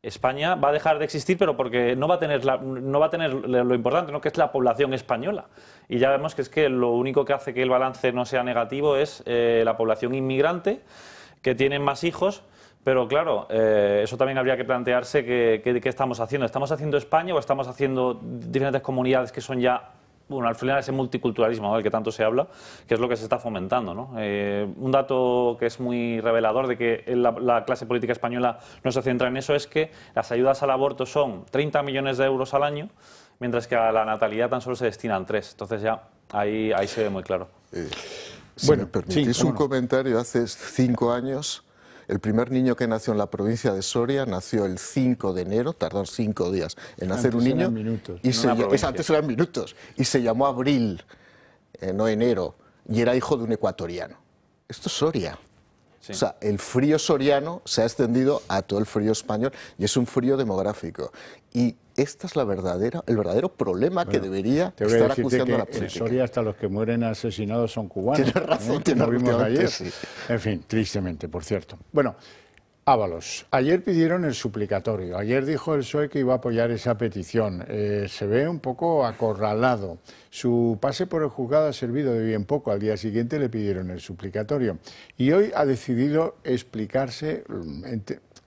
España va a dejar de existir, pero porque no va a tener lo importante, ¿no? Que es la población española. Y ya vemos que es que lo único que hace que el balance no sea negativo es la población inmigrante, que tienen más hijos. Pero claro, eso también habría que plantearse qué estamos haciendo. ¿Estamos haciendo España o estamos haciendo diferentes comunidades que son ya, bueno, al final ese multiculturalismo, ¿no? Del que tanto se habla, que es lo que se está fomentando, ¿no? Un dato que es muy revelador de que la clase política española no se centra en eso es que las ayudas al aborto son 30 millones de euros al año, mientras que a la natalidad tan solo se destinan 3. Entonces ya ahí se ve muy claro. Si me permitís un comentario, hace 5 años... El primer niño que nació en la provincia de Soria nació el 5 de enero, tardó 5 días en nacer un niño. Antes eran minutos. Y se llamó Abril, no enero, y era hijo de un ecuatoriano. Esto es Soria. Sí. O sea, el frío soriano se ha extendido a todo el frío español y es un frío demográfico. Y este es el verdadero problema que debería estar acuciando a la política. En Soria hasta los que mueren asesinados son cubanos. Tienes razón, lo vimos ayer. Sí. En fin, tristemente, por cierto. Bueno, Ábalos, ayer pidieron el suplicatorio. Ayer dijo el PSOE que iba a apoyar esa petición. Se ve un poco acorralado. Su pase por el juzgado ha servido de bien poco. Al día siguiente le pidieron el suplicatorio. Y hoy ha decidido explicarse.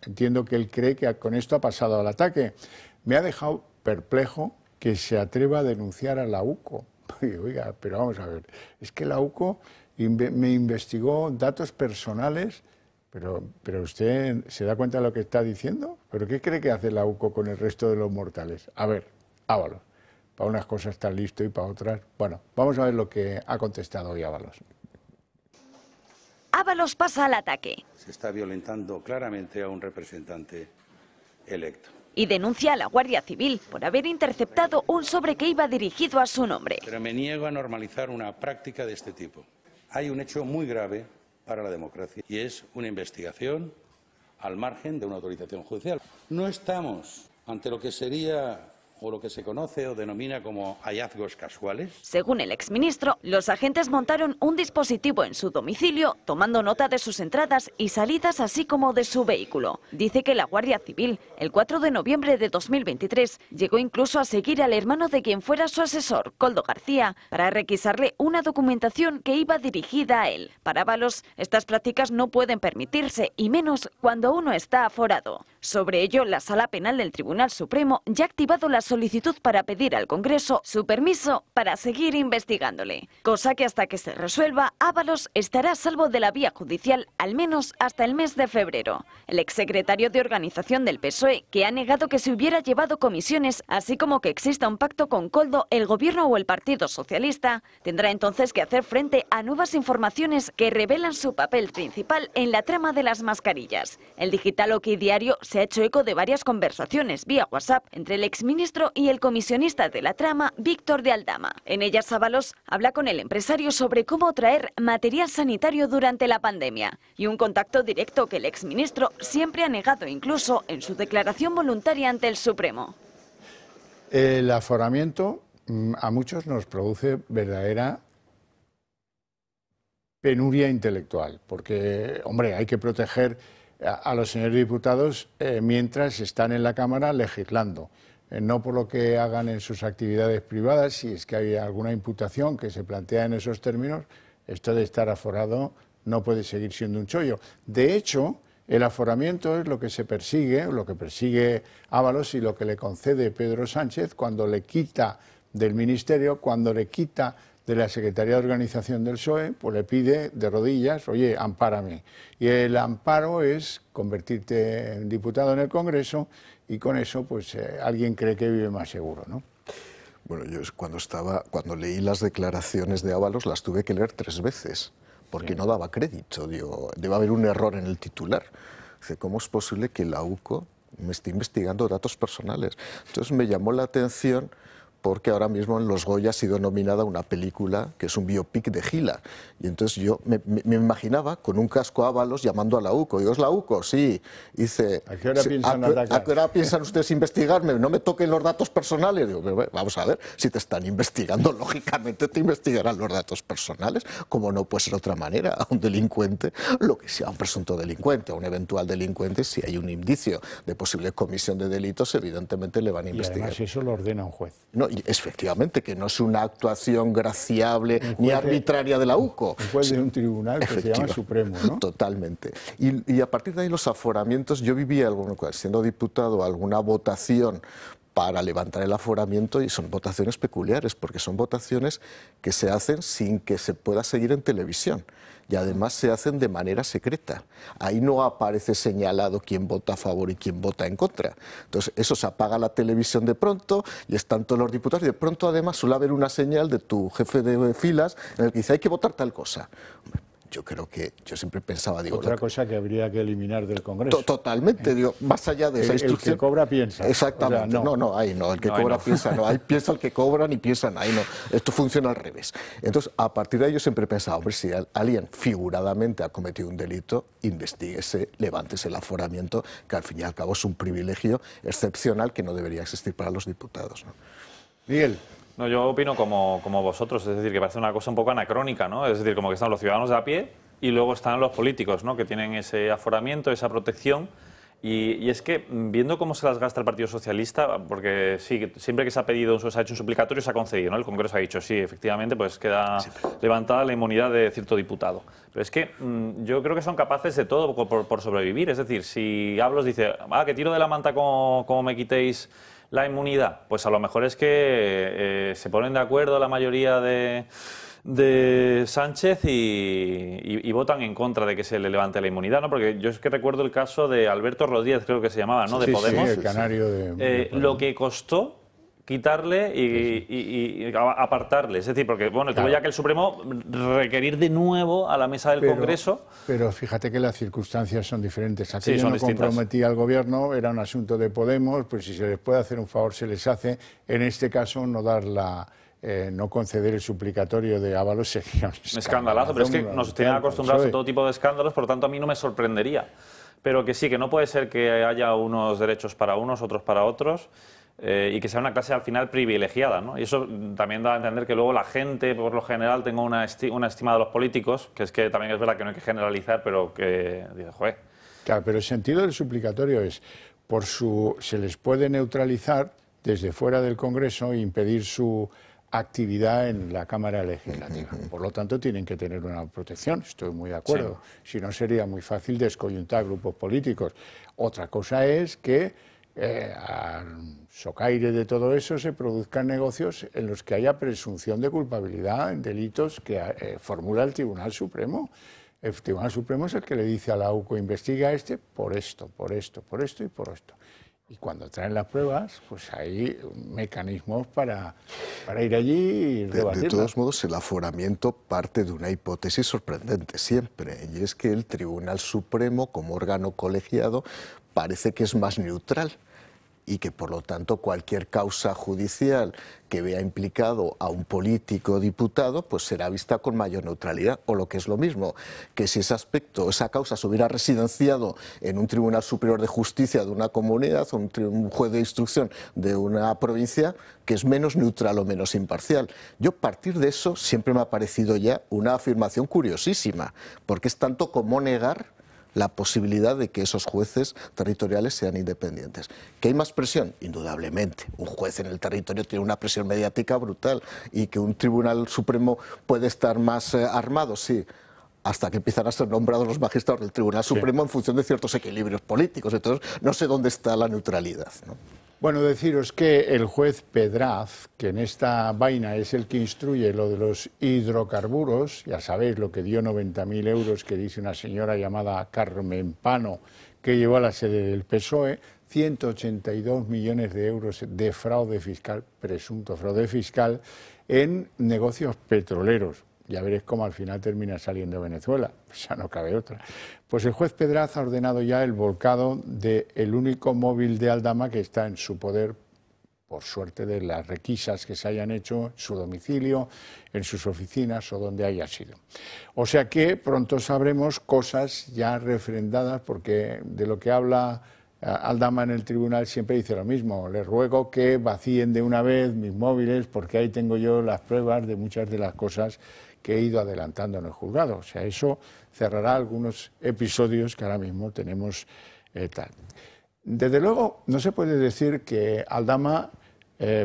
Entiendo que él cree que con esto ha pasado al ataque. Me ha dejado perplejo que se atreva a denunciar a la UCO. Oiga, pero vamos a ver, es que la UCO me investigó datos personales, pero usted se da cuenta de lo que está diciendo. ¿Pero qué cree que hace la UCO con el resto de los mortales? A ver, Ábalos, para unas cosas está listo y para otras... Bueno, vamos a ver lo que ha contestado hoy Ábalos. Ábalos pasa al ataque. Se está violentando claramente a un representante electo. Y denuncia a la Guardia Civil por haber interceptado un sobre que iba dirigido a su nombre. Pero me niego a normalizar una práctica de este tipo. Hay un hecho muy grave para la democracia y es una investigación al margen de una autorización judicial. No estamos ante lo que sería o lo que se conoce o denomina como hallazgos casuales. Según el exministro, los agentes montaron un dispositivo en su domicilio, tomando nota de sus entradas y salidas, así como de su vehículo. Dice que la Guardia Civil, el 4 de noviembre de 2023, llegó incluso a seguir al hermano de quien fuera su asesor, Koldo García, para requisarle una documentación que iba dirigida a él. Para Ábalos, estas prácticas no pueden permitirse, y menos cuando uno está aforado. Sobre ello, la Sala Penal del Tribunal Supremo ya ha activado las solicitud para pedir al Congreso su permiso para seguir investigándole. Cosa que hasta que se resuelva, Ábalos estará a salvo de la vía judicial al menos hasta el mes de febrero. El exsecretario de Organización del PSOE, que ha negado que se hubiera llevado comisiones, así como que exista un pacto con Koldo, el Gobierno o el Partido Socialista, tendrá entonces que hacer frente a nuevas informaciones que revelan su papel principal en la trama de las mascarillas. El digital OK Diario se ha hecho eco de varias conversaciones vía WhatsApp entre el exministro y el comisionista de la trama, Víctor de Aldama. En ellas, Ábalos habla con el empresario sobre cómo traer material sanitario durante la pandemia y un contacto directo que el exministro siempre ha negado, incluso en su declaración voluntaria ante el Supremo. El aforamiento a muchos nos produce verdadera penuria intelectual, porque, hombre, hay que proteger a los señores diputados mientras están en la Cámara legislando, no por lo que hagan en sus actividades privadas. Si es que hay alguna imputación que se plantea en esos términos, esto de estar aforado no puede seguir siendo un chollo. De hecho, el aforamiento es lo que se persigue, lo que persigue Ábalos y lo que le concede Pedro Sánchez cuando le quita del Ministerio, cuando le quita de la Secretaría de Organización del PSOE, pues le pide de rodillas, oye, ampárame. Y el amparo es convertirte en diputado en el Congreso y con eso pues alguien cree que vive más seguro, ¿no? Bueno, yo cuando leí las declaraciones de Ábalos las tuve que leer 3 veces, porque no daba crédito. Digo, debe haber un error en el titular. Dice, ¿cómo es posible que la UCO me esté investigando datos personales? Entonces me llamó la atención porque ahora mismo en los Goya ha sido nominada una película que es un biopic de Gila. Y entonces yo me imaginaba con un casco Ábalos llamando a la UCO. Digo, ¿es la UCO? Sí. Dice, ¿a qué hora piensan atacar? ¿A qué hora piensan ustedes investigarme? No me toquen los datos personales. Digo, vamos a ver, si te están investigando, lógicamente te investigarán los datos personales, como no puede ser de otra manera. A un delincuente, lo que sea, a un presunto delincuente, a un eventual delincuente, si hay un indicio de posible comisión de delitos, evidentemente le van a investigar. Y además eso lo ordena un juez. No, y efectivamente, que no es una actuación graciable ni arbitraria de la UCO. Un juez de un tribunal que se llama Supremo, ¿no? Totalmente. Y a partir de ahí los aforamientos, yo vivía, siendo diputado, alguna votación para levantar el aforamiento y son votaciones peculiares, porque son votaciones que se hacen sin que se pueda seguir en televisión. Y además se hacen de manera secreta. Ahí no aparece señalado quién vota a favor y quién vota en contra. Entonces eso se apaga la televisión de pronto y están todos los diputados y de pronto además suele haber una señal de tu jefe de filas en el que dice hay que votar tal cosa. Yo creo que, yo siempre pensaba, digo... Otra cosa que habría que eliminar del Congreso. Totalmente, digo, más allá de esa instrucción... El que cobra piensa. Exactamente, o sea, ahí no, el que cobra piensa, no, ahí piensa el que cobra ni piensan, ahí no, esto funciona al revés. Entonces, a partir de ahí yo siempre pensaba, hombre, si alguien figuradamente ha cometido un delito, investíguese, levántese el aforamiento, que al fin y al cabo es un privilegio excepcional que no debería existir para los diputados, ¿no? Miguel. No, yo opino como vosotros, es decir, que parece una cosa un poco anacrónica, ¿no? Es decir, como que están los ciudadanos de a pie y luego están los políticos, ¿no? Que tienen ese aforamiento, esa protección. Y es que, viendo cómo se las gasta el Partido Socialista, porque sí, siempre que se ha pedido, se ha hecho un suplicatorio, se ha concedido, ¿no? El Congreso ha dicho, sí, efectivamente, pues queda levantada la inmunidad de cierto diputado. Pero es que yo creo que son capaces de todo por sobrevivir. Es decir, si Ábalos dice, que tiro de la manta como me quitéis la inmunidad, pues a lo mejor es que se ponen de acuerdo la mayoría de Sánchez y votan en contra de que se le levante la inmunidad, ¿no? Porque yo es que recuerdo el caso de Alberto Rodríguez, creo que se llamaba, ¿no? De Podemos. Sí, el canario de Podemos. Lo que costó quitarle y apartarle. Es decir, porque bueno, tuvo ya que el Supremo requerir de nuevo a la mesa del Congreso. Pero fíjate que las circunstancias son diferentes. Aquello son no distintas. comprometía al Gobierno, era un asunto de Podemos, pues si se les puede hacer un favor se les hace. En este caso no dar no conceder el suplicatorio de Ábalos sería un escandalazo, pero es que nos tienen acostumbrados a todo tipo de escándalos, por lo tanto a mí no me sorprendería. Pero que sí, que no puede ser que haya unos derechos para unos, otros para otros, y que sea una clase al final privilegiada, ¿no? Y eso también da a entender que luego la gente, por lo general, tenga una estima de los políticos, que es que también es verdad que no hay que generalizar, pero que dice, joder. Claro, pero el sentido del suplicatorio es, se les puede neutralizar desde fuera del Congreso e impedir su actividad en la Cámara Legislativa. Por lo tanto, tienen que tener una protección, estoy muy de acuerdo. Sí. Si no, sería muy fácil descoyuntar grupos políticos. Otra cosa es que al socaire de todo eso se produzcan negocios en los que haya presunción de culpabilidad en delitos que formula el Tribunal Supremo. El Tribunal Supremo es el que le dice a la UCO, investiga a este por esto, por esto, por esto y por esto. Y cuando traen las pruebas, pues hay mecanismos para ir allí y rebatirlas. De todos modos, el aforamiento parte de una hipótesis sorprendente siempre, y es que el Tribunal Supremo, como órgano colegiado, parece que es más neutral y que, por lo tanto, cualquier causa judicial que vea implicado a un político o diputado, pues será vista con mayor neutralidad, o lo que es lo mismo, que si ese aspecto, esa causa se hubiera residenciado en un Tribunal Superior de Justicia de una comunidad o un juez de instrucción de una provincia, que es menos neutral o menos imparcial. Yo, a partir de eso, siempre me ha parecido ya una afirmación curiosísima, porque es tanto como negar la posibilidad de que esos jueces territoriales sean independientes. ¿Que hay más presión? Indudablemente. Un juez en el territorio tiene una presión mediática brutal, y que un Tribunal Supremo puede estar más armado, sí, hasta que empiezan a ser nombrados los magistrados del Tribunal Supremo en función de ciertos equilibrios políticos. Entonces, no sé dónde está la neutralidad, ¿no? Bueno, deciros que el juez Pedraz, que en esta vaina es el que instruye lo de los hidrocarburos, ya sabéis lo que dio 90.000 euros, que dice una señora llamada Carmen Pano, que llevó a la sede del PSOE, 182 millones de euros de fraude fiscal, presunto fraude fiscal, en negocios petroleros. Ya veréis cómo al final termina saliendo Venezuela, ya no cabe otra. Pues el juez Pedraz ha ordenado ya el volcado del único móvil de Aldama que está en su poder, por suerte de las requisas que se hayan hecho en su domicilio, en sus oficinas o donde haya sido. O sea que pronto sabremos cosas ya refrendadas, porque de lo que habla Aldama en el tribunal siempre dice lo mismo: les ruego que vacíen de una vez mis móviles, porque ahí tengo yo las pruebas de muchas de las cosas que he ido adelantando en el juzgado. O sea, eso cerrará algunos episodios que ahora mismo tenemos tal. Desde luego, no se puede decir que Aldama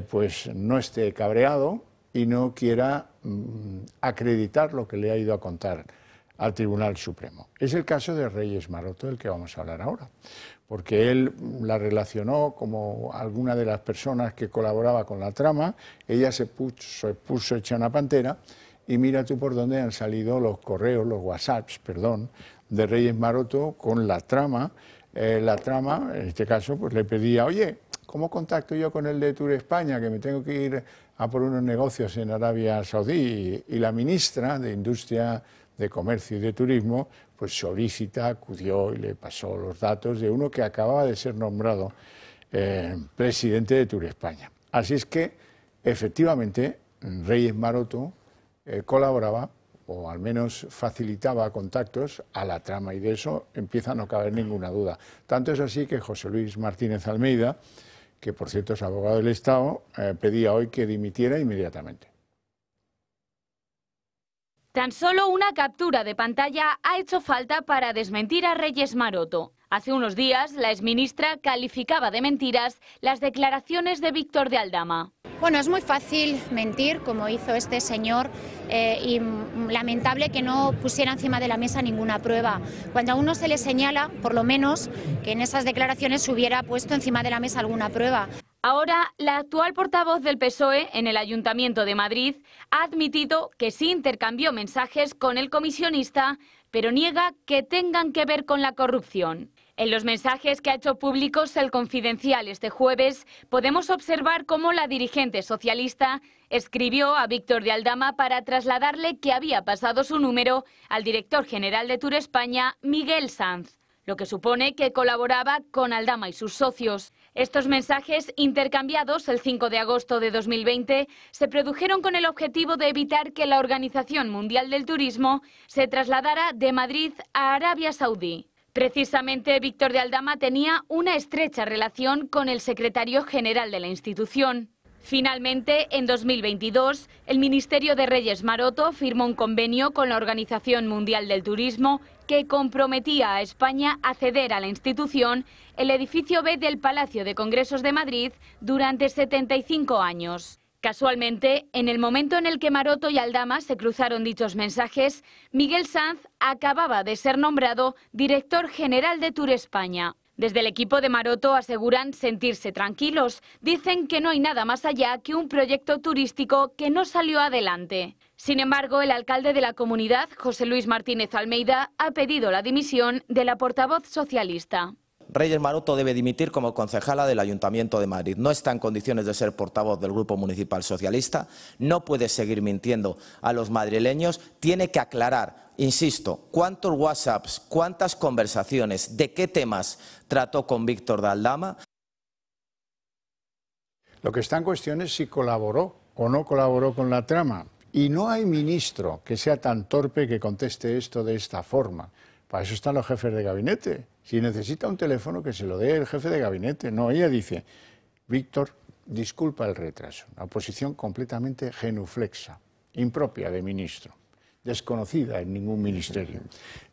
pues no esté cabreado y no quiera acreditar lo que le ha ido a contar al Tribunal Supremo. Es el caso de Reyes Maroto, del que vamos a hablar ahora, porque él la relacionó como alguna de las personas que colaboraba con la trama. Ella se puso hecha una pantera, y mira tú por dónde han salido los correos, los WhatsApps, perdón, de Reyes Maroto con la trama. La trama, en este caso, pues le pedía, oye, ¿cómo contacto yo con el de Tour España, que me tengo que ir a por unos negocios en Arabia Saudí? Y la ministra de Industria, de Comercio y de Turismo, pues solícita, acudió y le pasó los datos de uno que acababa de ser nombrado presidente de Tour España. Así es que, efectivamente, Reyes Maroto colaboraba, o al menos facilitaba contactos a la trama, y de eso empieza a no caber ninguna duda. Tanto es así que José Luis Martínez Almeida, que por cierto es abogado del Estado, pedía hoy que dimitiera inmediatamente. Tan solo una captura de pantalla ha hecho falta para desmentir a Reyes Maroto. Hace unos días, la exministra calificaba de mentiras las declaraciones de Víctor de Aldama. Bueno, es muy fácil mentir, como hizo este señor, y lamentable que no pusiera encima de la mesa ninguna prueba. Cuando a uno se le señala, por lo menos, que en esas declaraciones se hubiera puesto encima de la mesa alguna prueba. Ahora, la actual portavoz del PSOE en el Ayuntamiento de Madrid ha admitido que sí intercambió mensajes con el comisionista, pero niega que tengan que ver con la corrupción. En los mensajes que ha hecho públicos El Confidencial este jueves, podemos observar cómo la dirigente socialista escribió a Víctor de Aldama para trasladarle que había pasado su número al director general de Tour España, Miguel Sanz, lo que supone que colaboraba con Aldama y sus socios. Estos mensajes, intercambiados el 5 de agosto de 2020, se produjeron con el objetivo de evitar que la Organización Mundial del Turismo se trasladara de Madrid a Arabia Saudí. Precisamente, Víctor de Aldama tenía una estrecha relación con el secretario general de la institución. Finalmente, en 2022, el Ministerio de Reyes Maroto firmó un convenio con la Organización Mundial del Turismo que comprometía a España a ceder a la institución el edificio B del Palacio de Congresos de Madrid durante 75 años. Casualmente, en el momento en el que Maroto y Aldama se cruzaron dichos mensajes, Miguel Sanz acababa de ser nombrado director general de Tour España. Desde el equipo de Maroto aseguran sentirse tranquilos. Dicen que no hay nada más allá que un proyecto turístico que no salió adelante. Sin embargo, el alcalde de la comunidad, José Luis Martínez Almeida, ha pedido la dimisión de la portavoz socialista. Reyes Maroto debe dimitir como concejala del Ayuntamiento de Madrid. No está en condiciones de ser portavoz del Grupo Municipal Socialista, no puede seguir mintiendo a los madrileños, tiene que aclarar, insisto, cuántos WhatsApps, cuántas conversaciones, de qué temas trató con Víctor de Aldama. Lo que está en cuestión es si colaboró o no colaboró con la trama. Y no hay ministro que sea tan torpe que conteste esto de esta forma. Para eso están los jefes de gabinete. Si necesita un teléfono, que se lo dé el jefe de gabinete. No, ella dice, Víctor, disculpa el retraso. Una posición completamente genuflexa, impropia de ministro, desconocida en ningún ministerio.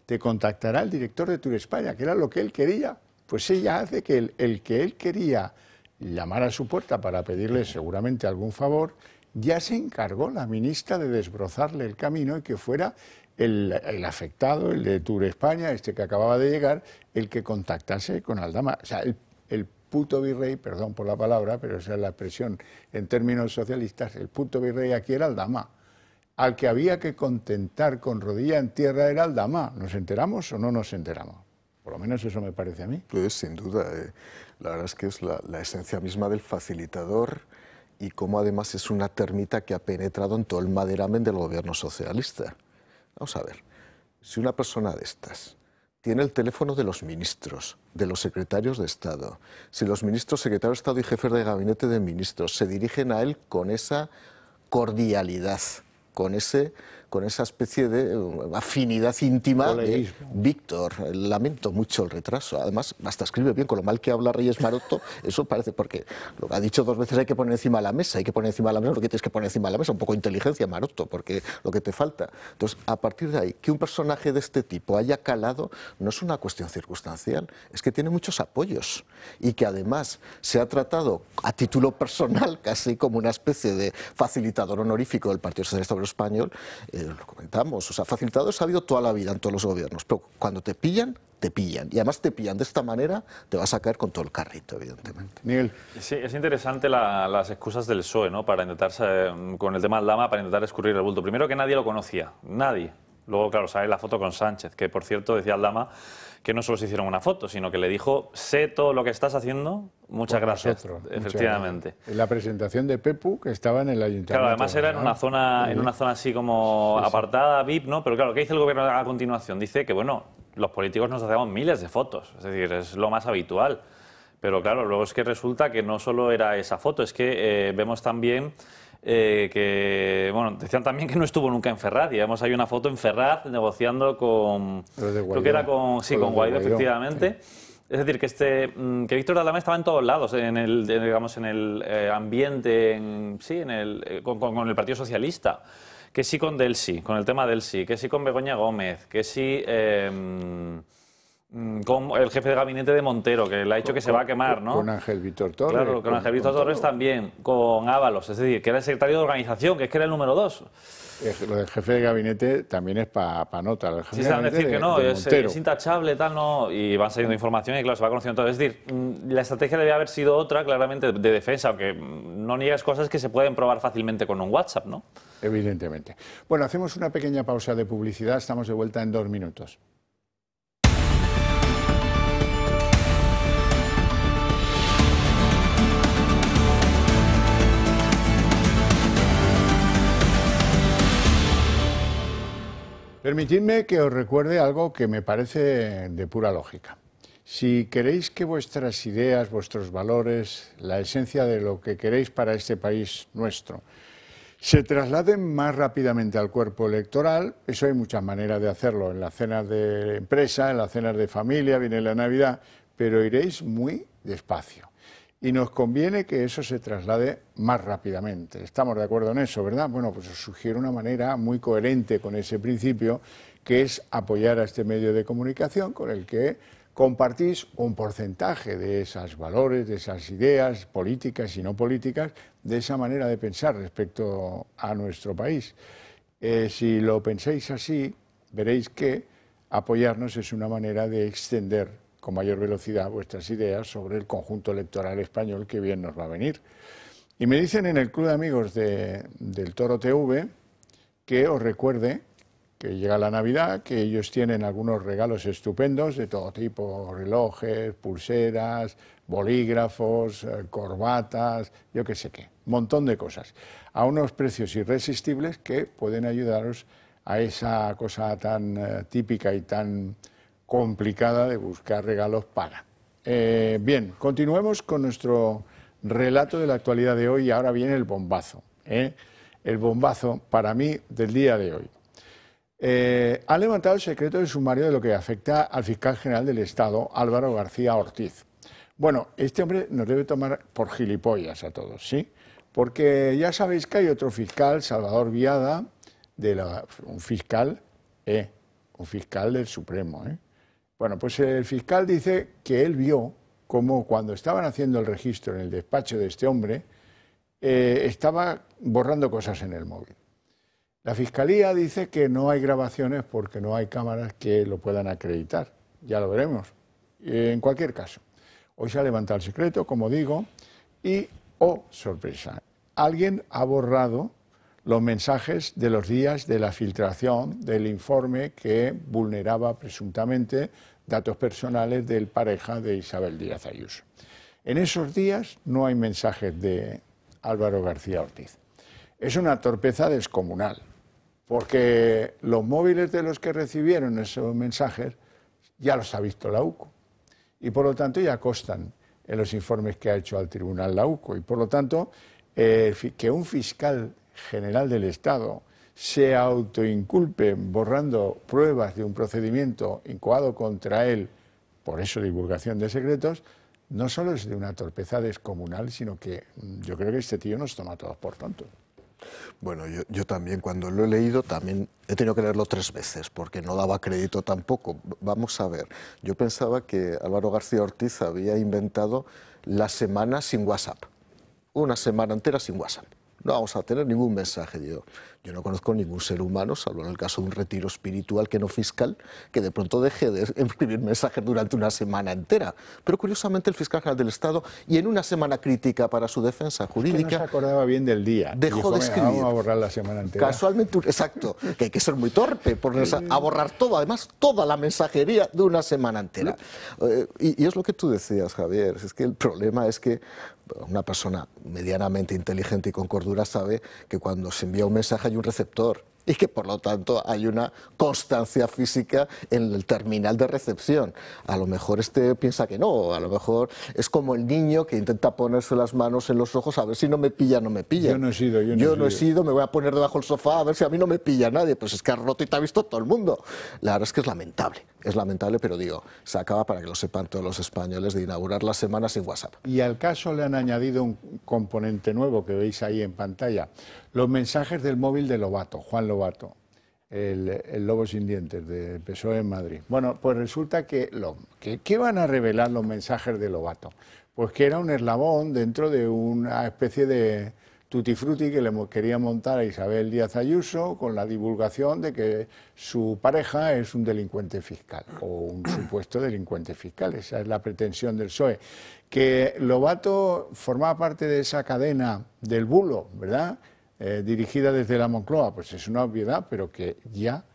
Te contactará el director de Turespaña, que era lo que él quería. Pues ella hace que el que él quería llamar a su puerta para pedirle seguramente algún favor, ya se encargó la ministra de desbrozarle el camino y que fuera el afectado, el de Turespaña, este que acababa de llegar, el que contactase con Aldama. O sea, el puto virrey, perdón por la palabra, pero esa es la expresión en términos socialistas, el puto virrey aquí era Aldama. Al que había que contentar con rodilla en tierra era Aldama. ¿Nos enteramos o no nos enteramos? Por lo menos eso me parece a mí. Pues sin duda. La verdad es que es la esencia misma del facilitador y cómo además es una termita que ha penetrado en todo el maderamen del gobierno socialista. Vamos a ver, si una persona de estas tiene el teléfono de los ministros, de los secretarios de Estado, si los ministros, secretarios de Estado y jefes de gabinete de ministros se dirigen a él con esa cordialidad, con esa especie de afinidad íntima de Víctor, lamento mucho el retraso. Además, hasta escribe bien, con lo mal que habla Reyes Maroto, eso parece, porque lo que ha dicho 2 veces hay que poner encima de la mesa, hay que poner encima de la mesa lo que tienes que poner encima de la mesa, un poco de inteligencia, Maroto, porque lo que te falta. Entonces, a partir de ahí, que un personaje de este tipo haya calado, no es una cuestión circunstancial, es que tiene muchos apoyos y que además se ha tratado a título personal, casi como una especie de facilitador honorífico del Partido Socialista Obrero Español. Lo comentamos, o sea, facilitadores ha habido toda la vida en todos los gobiernos, pero cuando te pillan, y además te pillan de esta manera, te vas a caer con todo el carrito, evidentemente. Miguel. Sí, es interesante las excusas del PSOE, ¿no?, para intentar, con el tema del Aldama, para intentar escurrir el bulto. Primero, que nadie lo conocía, nadie. Luego, claro, sale la foto con Sánchez, que por cierto decía Aldama que no solo se hicieron una foto, sino que le dijo, sé todo lo que estás haciendo, muchas gracias. Efectivamente. En la presentación de Pepu, que estaba en el ayuntamiento. Claro, además era en una zona así como apartada, VIP, ¿no? Pero claro, ¿qué dice el gobierno a continuación? Dice que, bueno, los políticos nos hacemos miles de fotos, es decir, es lo más habitual. Pero claro, luego es que resulta que no solo era esa foto, es que vemos también que, bueno, decían también que no estuvo nunca en Ferraz, y vemos ahí una foto en Ferraz negociando con, creo que era con Guaidó, efectivamente. Es decir, que Víctor de Aldama estaba en todos lados, en el ambiente, con el Partido Socialista. Que sí con Delsi, con el tema Delsi, que sí con Begoña Gómez, que sí con el jefe de gabinete de Montero, que le ha dicho que se va a quemar, ¿no? Con Ángel Víctor Torres. Claro, con Ángel Víctor Torres también, con Ábalos, es decir, que era el secretario de organización, que es que era el número 2. Lo del jefe de gabinete también es para nota. Sí, se van a decir que no, es intachable, tal, no, y van saliendo información y claro, se va conociendo todo. Es decir, la estrategia debe haber sido otra, claramente, de defensa, aunque no niegues cosas que se pueden probar fácilmente con un WhatsApp, ¿no? Evidentemente. Bueno, hacemos una pequeña pausa de publicidad, estamos de vuelta en 2 minutos. Permitidme que os recuerde algo que me parece de pura lógica. Si queréis que vuestras ideas, vuestros valores, la esencia de lo que queréis para este país nuestro, se trasladen más rápidamente al cuerpo electoral, eso hay muchas maneras de hacerlo, en las cenas de empresa, en las cenas de familia, viene la Navidad, pero iréis muy despacio. Y nos conviene que eso se traslade más rápidamente. Estamos de acuerdo en eso, ¿verdad? Bueno, pues os sugiero una manera muy coherente con ese principio, que es apoyar a este medio de comunicación con el que compartís un porcentaje de esos valores, de esas ideas políticas y no políticas, de esa manera de pensar respecto a nuestro país. Si lo pensáis así, veréis que apoyarnos es una manera de extender con mayor velocidad vuestras ideas sobre el conjunto electoral español que bien nos va a venir. Y me dicen en el Club de Amigos del Toro TV que os recuerde que llega la Navidad, que ellos tienen algunos regalos estupendos de todo tipo, relojes, pulseras, bolígrafos, corbatas, yo qué sé qué, un montón de cosas, a unos precios irresistibles que pueden ayudaros a esa cosa tan típica y tan complicada de buscar regalos para. Bien, continuemos con nuestro relato de la actualidad de hoy y ahora viene el bombazo, el bombazo para mí del día de hoy. Ha levantado el secreto de sumario de lo que afecta al fiscal general del Estado, Álvaro García Ortiz. Bueno, este hombre nos debe tomar por gilipollas a todos, ¿sí? Porque ya sabéis que hay otro fiscal, Salvador Viada, un fiscal del Supremo. Bueno, pues el fiscal dice que él vio cómo cuando estaban haciendo el registro en el despacho de este hombre, estaba borrando cosas en el móvil. La Fiscalía dice que no hay grabaciones porque no hay cámaras que lo puedan acreditar. Ya lo veremos. En cualquier caso, hoy se ha levantado el secreto, como digo, y, oh, sorpresa, alguien ha borrado los mensajes de los días de la filtración del informe que vulneraba presuntamente datos personales del pareja de Isabel Díaz Ayuso. En esos días no hay mensajes de Álvaro García Ortiz. Es una torpeza descomunal, porque los móviles de los que recibieron esos mensajes ya los ha visto la UCO y por lo tanto ya constan en los informes que ha hecho al tribunal la UCO y por lo tanto que un fiscal general del Estado se autoinculpe borrando pruebas de un procedimiento incoado contra él, por eso divulgación de secretos, no solo es de una torpeza descomunal, sino que yo creo que este tío nos toma a todos por tontos. Bueno, yo también cuando lo he leído también he tenido que leerlo 3 veces porque no daba crédito tampoco. Vamos a ver, yo pensaba que Álvaro García Ortiz había inventado la semana sin WhatsApp, una semana entera sin WhatsApp. No vamos a tener ningún mensaje. Yo no conozco ningún ser humano, salvo en el caso de un retiro espiritual que no fiscal, que de pronto deje de escribir mensajes durante una semana entera. Pero curiosamente el fiscal general del Estado, y en una semana crítica para su defensa jurídica... Es que no se acordaba bien del día. Dejó de escribir. Vamos a borrar la semana entera. Casualmente, exacto, que hay que ser muy torpe, ponerse a borrar todo, además toda la mensajería de una semana entera. Y es lo que tú decías, Javier, es que el problema es que una persona medianamente inteligente y con cordura sabe que cuando se envía un mensaje hay un receptor y que por lo tanto hay una constancia física en el terminal de recepción. A lo mejor piensa que no, a lo mejor es como el niño que intenta ponerse las manos en los ojos a ver si no me pilla, no me pilla. Yo no he sido, me voy a poner debajo del sofá a ver si a mí no me pilla nadie. Pues es que has roto y te ha visto todo el mundo. La verdad es que es lamentable, pero digo, se acaba, para que lo sepan todos los españoles, de inaugurar la semana sin WhatsApp. Y al caso le han añadido un componente nuevo que veis ahí en pantalla, los mensajes del móvil de Lobato, Juan Lobato, el lobo sin dientes del PSOE en Madrid. Bueno, pues resulta que ¿qué van a revelar los mensajes de Lobato? Pues que era un eslabón dentro de una especie de tutti frutti que le quería montar a Isabel Díaz Ayuso con la divulgación de que su pareja es un delincuente fiscal o un supuesto delincuente fiscal. Esa es la pretensión del PSOE. Que Lobato formaba parte de esa cadena del bulo, ¿verdad?, dirigida desde la Moncloa, pues es una obviedad, pero que ya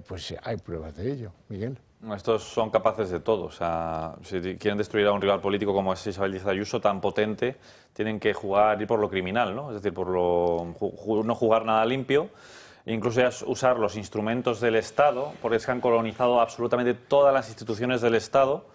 pues hay pruebas de ello. Miguel. Estos son capaces de todo. O sea, si quieren destruir a un rival político como es Isabel Díaz Ayuso, tan potente, tienen que ir por lo criminal, ¿no? Es decir, por no jugar nada limpio, e incluso ya usar los instrumentos del Estado, porque es que han colonizado absolutamente todas las instituciones del Estado,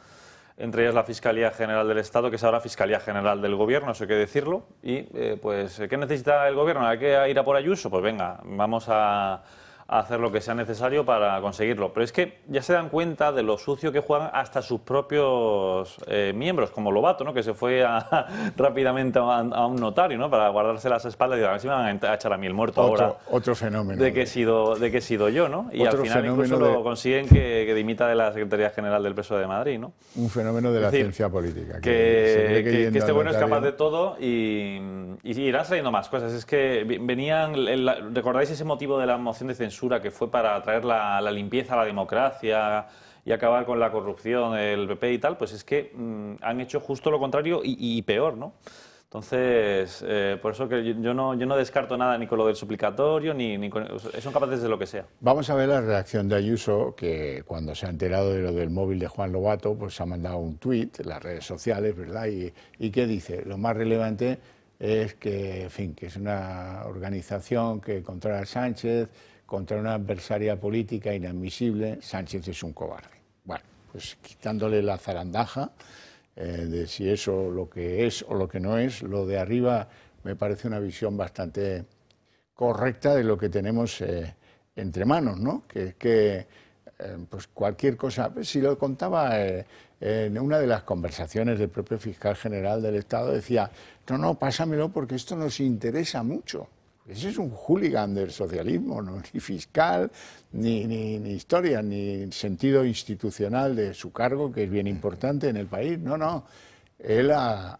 entre ellas la Fiscalía General del Estado, que es ahora Fiscalía General del Gobierno, eso hay que decirlo. Y, pues, ¿qué necesita el Gobierno? ¿Hay que ir a por Ayuso? Pues venga, vamos a hacer lo que sea necesario para conseguirlo. Pero es que ya se dan cuenta de lo sucio que juegan hasta sus propios miembros, como Lobato, ¿no?, que se fue rápidamente a un notario, ¿no?, para guardarse las espaldas y decir, a ver si me van a echar a mí el muerto ahora. Otro fenómeno. De que he sido yo, ¿no? Y al final incluso lo consiguen que dimita de la Secretaría General del PSOE de Madrid, ¿no? Un fenómeno de la ciencia política. Que este bueno es capaz de todo y irán saliendo más cosas. Es que ¿recordáis ese motivo de la moción de censura que fue para traer la limpieza a la democracia y acabar con la corrupción del PP y tal, pues es que han hecho justo lo contrario y peor, ¿no? Entonces, por eso que yo no descarto nada ni con lo del suplicatorio, son capaces de lo que sea. Vamos a ver la reacción de Ayuso, que cuando se ha enterado de lo del móvil de Juan Lobato, pues ha mandado un tuit en las redes sociales, ¿verdad? ¿Y qué dice? Lo más relevante es que, en fin, que es una organización que contra a Sánchez, contra una adversaria política inadmisible, Sánchez es un cobarde. Bueno, pues quitándole la zarandaja de si eso lo que es o lo que no es, lo de arriba me parece una visión bastante correcta de lo que tenemos entre manos, ¿no? Que pues cualquier cosa, si lo contaba en una de las conversaciones del propio fiscal general del Estado, decía, no, pásamelo porque esto nos interesa mucho. Ese es un hooligan del socialismo, no ni fiscal, ni historia, ni sentido institucional de su cargo, que es bien importante en el país. No. Él a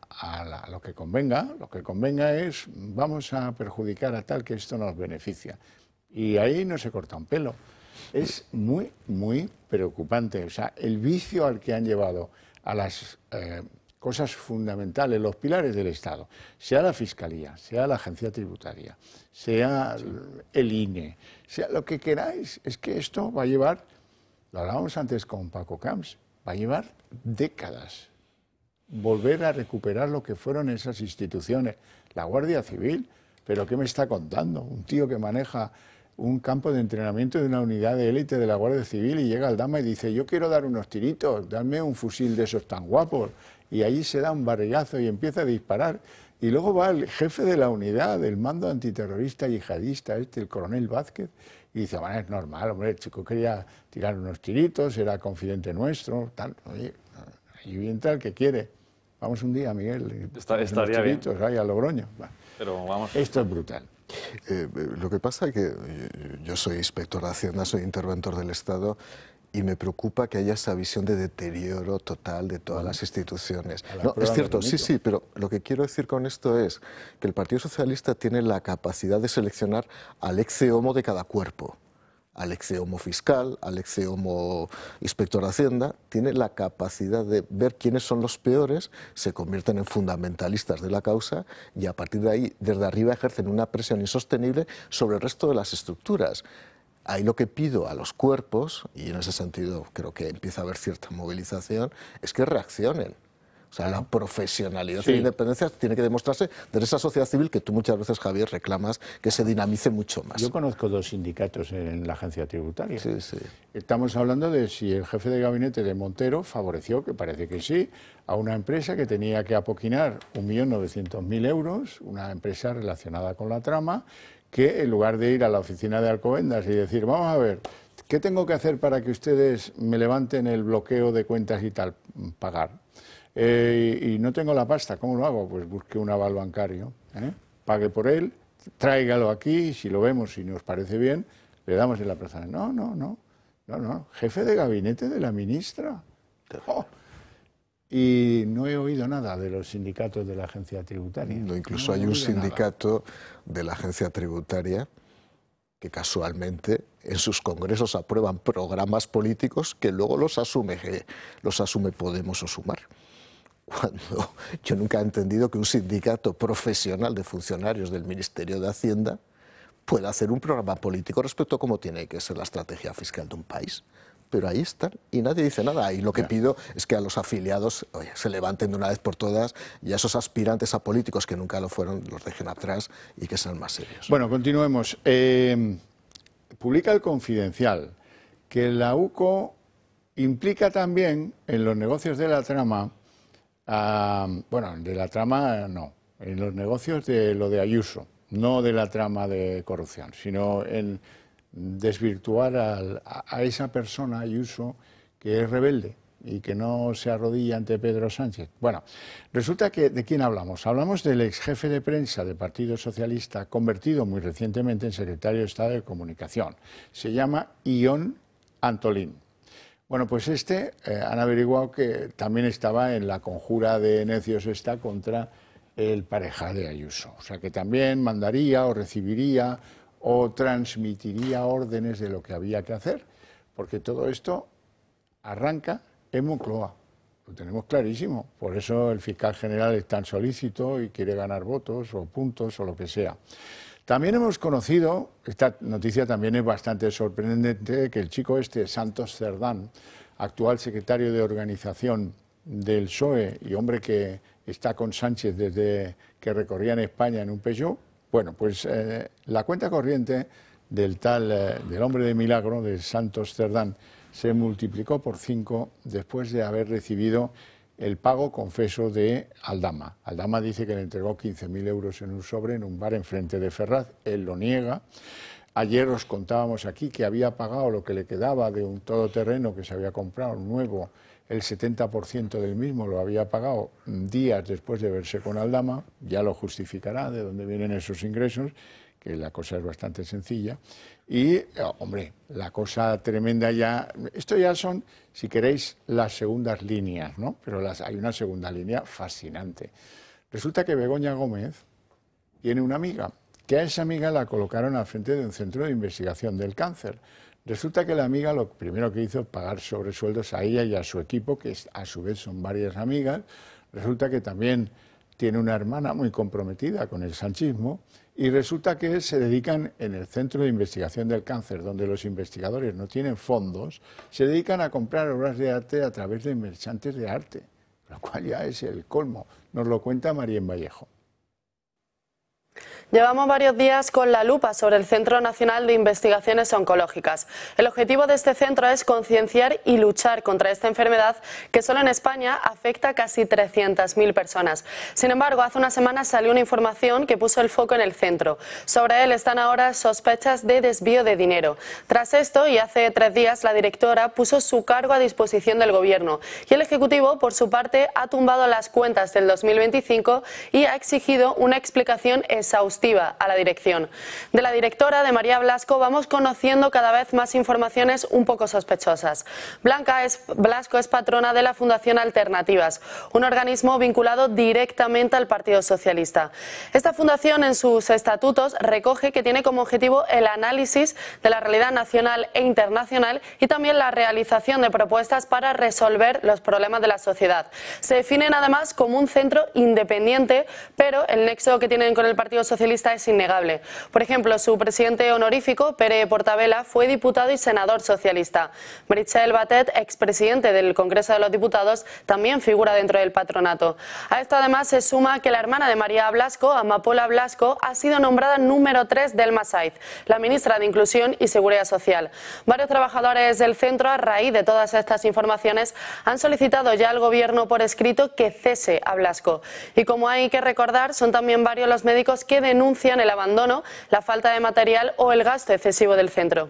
lo que convenga es, vamos a perjudicar a tal que esto nos beneficia. Y ahí no se corta un pelo. Es muy, muy preocupante. O sea, el vicio al que han llevado a las cosas fundamentales, los pilares del Estado, sea la Fiscalía, sea la Agencia Tributaria, sea el INE, sea lo que queráis, es que esto va a llevar, lo hablábamos antes con Paco Camps, va a llevar décadas volver a recuperar lo que fueron esas instituciones. La Guardia Civil, ¿pero qué me está contando? Un tío que maneja un campo de entrenamiento de una unidad de élite de la Guardia Civil y llega al Dama y dice, yo quiero dar unos tiritos, dame un fusil de esos tan guapos. Y allí se da un barrigazo y empieza a disparar. Y luego va el jefe de la unidad del mando antiterrorista yihadista, el coronel Vázquez, y dice, bueno, es normal, hombre, el chico quería tirar unos tiritos, era confidente nuestro, tal. Oye, y bien tal que quiere. Vamos un día, Miguel, estaría bien. Ahí a Logroño. Bueno, pero vamos. Esto es brutal. Lo que pasa es que yo soy inspector de Hacienda, soy interventor del Estado y me preocupa que haya esa visión de deterioro total de todas las instituciones. No, es cierto, sí, pero lo que quiero decir con esto es que el Partido Socialista tiene la capacidad de seleccionar al ex homo de cada cuerpo. Al ex homo fiscal, al ex homo inspector de Hacienda, tiene la capacidad de ver quiénes son los peores, se convierten en fundamentalistas de la causa y a partir de ahí, desde arriba, ejercen una presión insostenible sobre el resto de las estructuras. Ahí lo que pido a los cuerpos, y en ese sentido creo que empieza a haber cierta movilización, es que reaccionen. O sea, la profesionalidad y la independencia tiene que demostrarse desde esa sociedad civil que tú muchas veces, Javier, reclamas que se dinamice mucho más. Yo conozco 2 sindicatos en la agencia tributaria. Sí. Estamos hablando de si el jefe de gabinete de Montero favoreció, que parece que sí, a una empresa que tenía que apoquinar 1.900.000 euros, una empresa relacionada con la trama, que en lugar de ir a la oficina de Alcobendas y decir, vamos a ver, ¿qué tengo que hacer para que ustedes me levanten el bloqueo de cuentas y tal? Pagar. Y no tengo la pasta, ¿cómo lo hago? Pues busque un aval bancario, pague por él, tráigalo aquí, y si lo vemos, si nos parece bien, le damos en la plaza. No, jefe de gabinete de la ministra. Oh. Y no he oído nada de los sindicatos de la agencia tributaria. No, incluso hay un sindicato de la agencia tributaria que casualmente en sus congresos aprueban programas políticos que luego los asume Podemos o Sumar. Cuando yo nunca he entendido que un sindicato profesional de funcionarios del Ministerio de Hacienda pueda hacer un programa político respecto a cómo tiene que ser la estrategia fiscal de un país. Pero ahí están y nadie dice nada. Y lo que pido es que a los afiliados se levanten de una vez por todas y a esos aspirantes a políticos que nunca lo fueron los dejen atrás y que sean más serios. Bueno, continuemos. Publica el Confidencial que la UCO implica también en los negocios de la trama, de la trama no, en los negocios de lo de Ayuso, no de la trama de corrupción, sino en desvirtuar a esa persona, Ayuso, que es rebelde y que no se arrodilla ante Pedro Sánchez. Bueno, resulta que ¿de quién hablamos? Hablamos del ex jefe de prensa del Partido Socialista, convertido muy recientemente en secretario de Estado de Comunicación. Se llama Ion Antolín. Bueno, pues han averiguado que también estaba en la conjura de necios esta contra el pareja de Ayuso. O sea, que también mandaría o recibiría o transmitiría órdenes de lo que había que hacer, porque todo esto arranca en Moncloa. Lo tenemos clarísimo. Por eso el fiscal general es tan solícito y quiere ganar votos o puntos o lo que sea. También hemos conocido, esta noticia también es bastante sorprendente, que el chico este, Santos Cerdán, actual secretario de organización del PSOE y hombre que está con Sánchez desde que recorría en España en un Peugeot, bueno, pues la cuenta corriente del hombre de milagro, de Santos Cerdán, se multiplicó por 5 después de haber recibido el pago confeso de Aldama. Aldama dice que le entregó 15.000 euros en un sobre en un bar enfrente de Ferraz. Él lo niega. Ayer os contábamos aquí que había pagado lo que le quedaba de un todoterreno que se había comprado nuevo, el 70% del mismo lo había pagado días después de verse con Aldama. Ya lo justificará de dónde vienen esos ingresos, que la cosa es bastante sencilla. Y, hombre, la cosa tremenda ya, esto ya son, si queréis, las segundas líneas, ¿no? Pero hay una segunda línea fascinante. Resulta que Begoña Gómez tiene una amiga, que a esa amiga la colocaron al frente de un centro de investigación del cáncer. Resulta que la amiga lo primero que hizo es pagar sobresueldos a ella y a su equipo, que a su vez son varias amigas. Resulta que también tiene una hermana muy comprometida con el sanchismo, y resulta que se dedican en el Centro de Investigación del Cáncer, donde los investigadores no tienen fondos, se dedican a comprar obras de arte a través de mercantes de arte, lo cual ya es el colmo. Nos lo cuenta Marien Vallejo. Llevamos varios días con la lupa sobre el Centro Nacional de Investigaciones Oncológicas. El objetivo de este centro es concienciar y luchar contra esta enfermedad que solo en España afecta a casi 300.000 personas. Sin embargo, hace unas semanas salió una información que puso el foco en el centro. Sobre él están ahora sospechas de desvío de dinero. Tras esto, y hace 3 días, la directora puso su cargo a disposición del Gobierno. Y el Ejecutivo, por su parte, ha tumbado las cuentas del 2025 y ha exigido una explicación exhaustiva a la dirección. De la directora, de María Blasco, vamos conociendo cada vez más informaciones un poco sospechosas. Blasco es patrona de la Fundación Alternativas, un organismo vinculado directamente al Partido Socialista. Esta fundación, en sus estatutos, recoge que tiene como objetivo el análisis de la realidad nacional e internacional y también la realización de propuestas para resolver los problemas de la sociedad. Se definen además como un centro independiente, pero el nexo que tienen con el Partido Socialista es innegable. Por ejemplo, su presidente honorífico, Pere Portabella, fue diputado y senador socialista. Meritxell Batet, expresidente del Congreso de los Diputados, también figura dentro del patronato. A esto además se suma que la hermana de María Blasco, Amapola Blasco, ha sido nombrada número 3 del Masaiz, la ministra de Inclusión y Seguridad Social. Varios trabajadores del centro, a raíz de todas estas informaciones, han solicitado ya al Gobierno por escrito que cese a Blasco. Y como hay que recordar, son también varios los médicos que denuncian el abandono, la falta de material o el gasto excesivo del centro.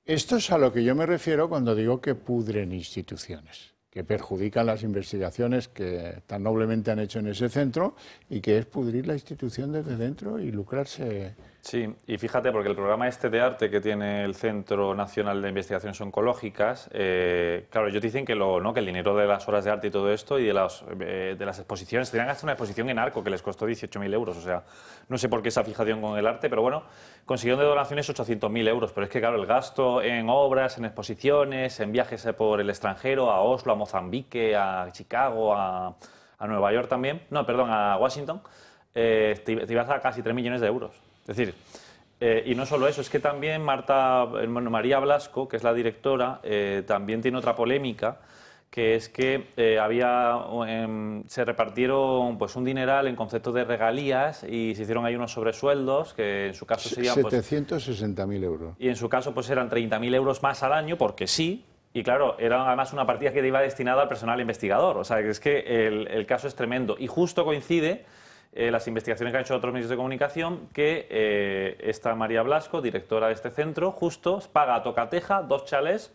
Esto es a lo que yo me refiero cuando digo que pudren instituciones, que perjudican las investigaciones que tan noblemente han hecho en ese centro y que es pudrir la institución desde dentro y lucrarse. Sí, y fíjate, porque el programa este de arte que tiene el Centro Nacional de Investigaciones Oncológicas, claro, ellos dicen que, que el dinero de las horas de arte y todo esto y de las exposiciones, tenían hasta una exposición en Arco que les costó 18.000 euros, o sea, no sé por qué esa fijación con el arte, pero bueno, consiguieron de donaciones 800.000 euros, pero es que claro, el gasto en obras, en exposiciones, en viajes por el extranjero, a Oslo, a Mozambique, a Chicago, a Nueva York también, no, perdón, a Washington, te ibas a casi 3 millones de euros. Es decir, y no solo eso, es que también María Blasco, que es la directora, también tiene otra polémica, que es que se repartieron pues un dineral en concepto de regalías y se hicieron ahí unos sobresueldos, que en su caso serían 760.000 euros. Y en su caso pues eran 30.000 euros más al año, porque sí. Y claro, era además una partida que iba destinada al personal investigador. O sea, que es que el caso es tremendo. Y justo coincide las investigaciones que han hecho otros medios de comunicación, que esta María Blasco, directora de este centro, justo paga a tocateja 2 chalés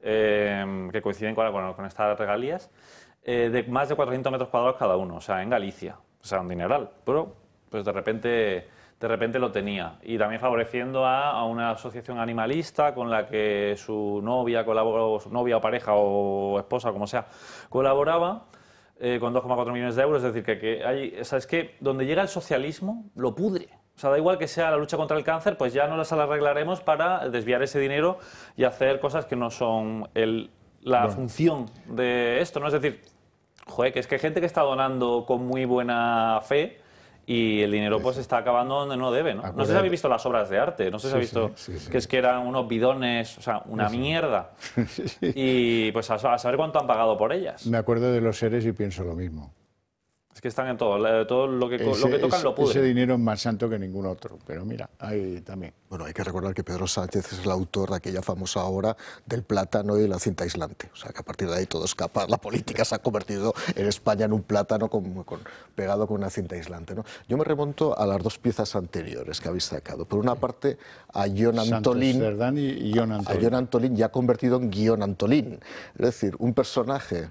que coinciden con estas regalías, de más de 400 metros cuadrados cada uno, o sea, en Galicia. O sea, un dineral, pero pues de repente lo tenía. Y también favoreciendo a una asociación animalista con la que su novia colaboró, su novia o pareja o esposa, como sea, colaboraba, con 2,4 millones de euros. Es decir, o sea, es que donde llega el socialismo lo pudre. O sea, da igual que sea la lucha contra el cáncer, pues ya no las arreglaremos para desviar ese dinero y hacer cosas que no son el la función de esto, ¿no? Es decir, joder, que es que hay gente que está donando con muy buena fe y el dinero pues está acabando donde no debe, ¿no? No sé si habéis visto las obras de arte, no sé si habéis visto que es que eran unos bidones, o sea, una mierda. Y pues a saber cuánto han pagado por ellas. Me acuerdo de los seres y pienso lo mismo. Es que están en todo lo que tocan lo pudren. Ese dinero es más santo que ningún otro, pero mira, ahí también. Bueno, hay que recordar que Pedro Sánchez es el autor de aquella famosa obra del plátano y la cinta aislante. O sea, que a partir de ahí todo escapa. La política se ha convertido en España en un plátano pegado con una cinta aislante, ¿no? Yo me remonto a las dos piezas anteriores que habéis sacado. Por una parte, a Jon Antolín. Santos Cerdán y Jon Antolín. A Jon Antolín, ya convertido en Guión Antolín. Es decir, un personaje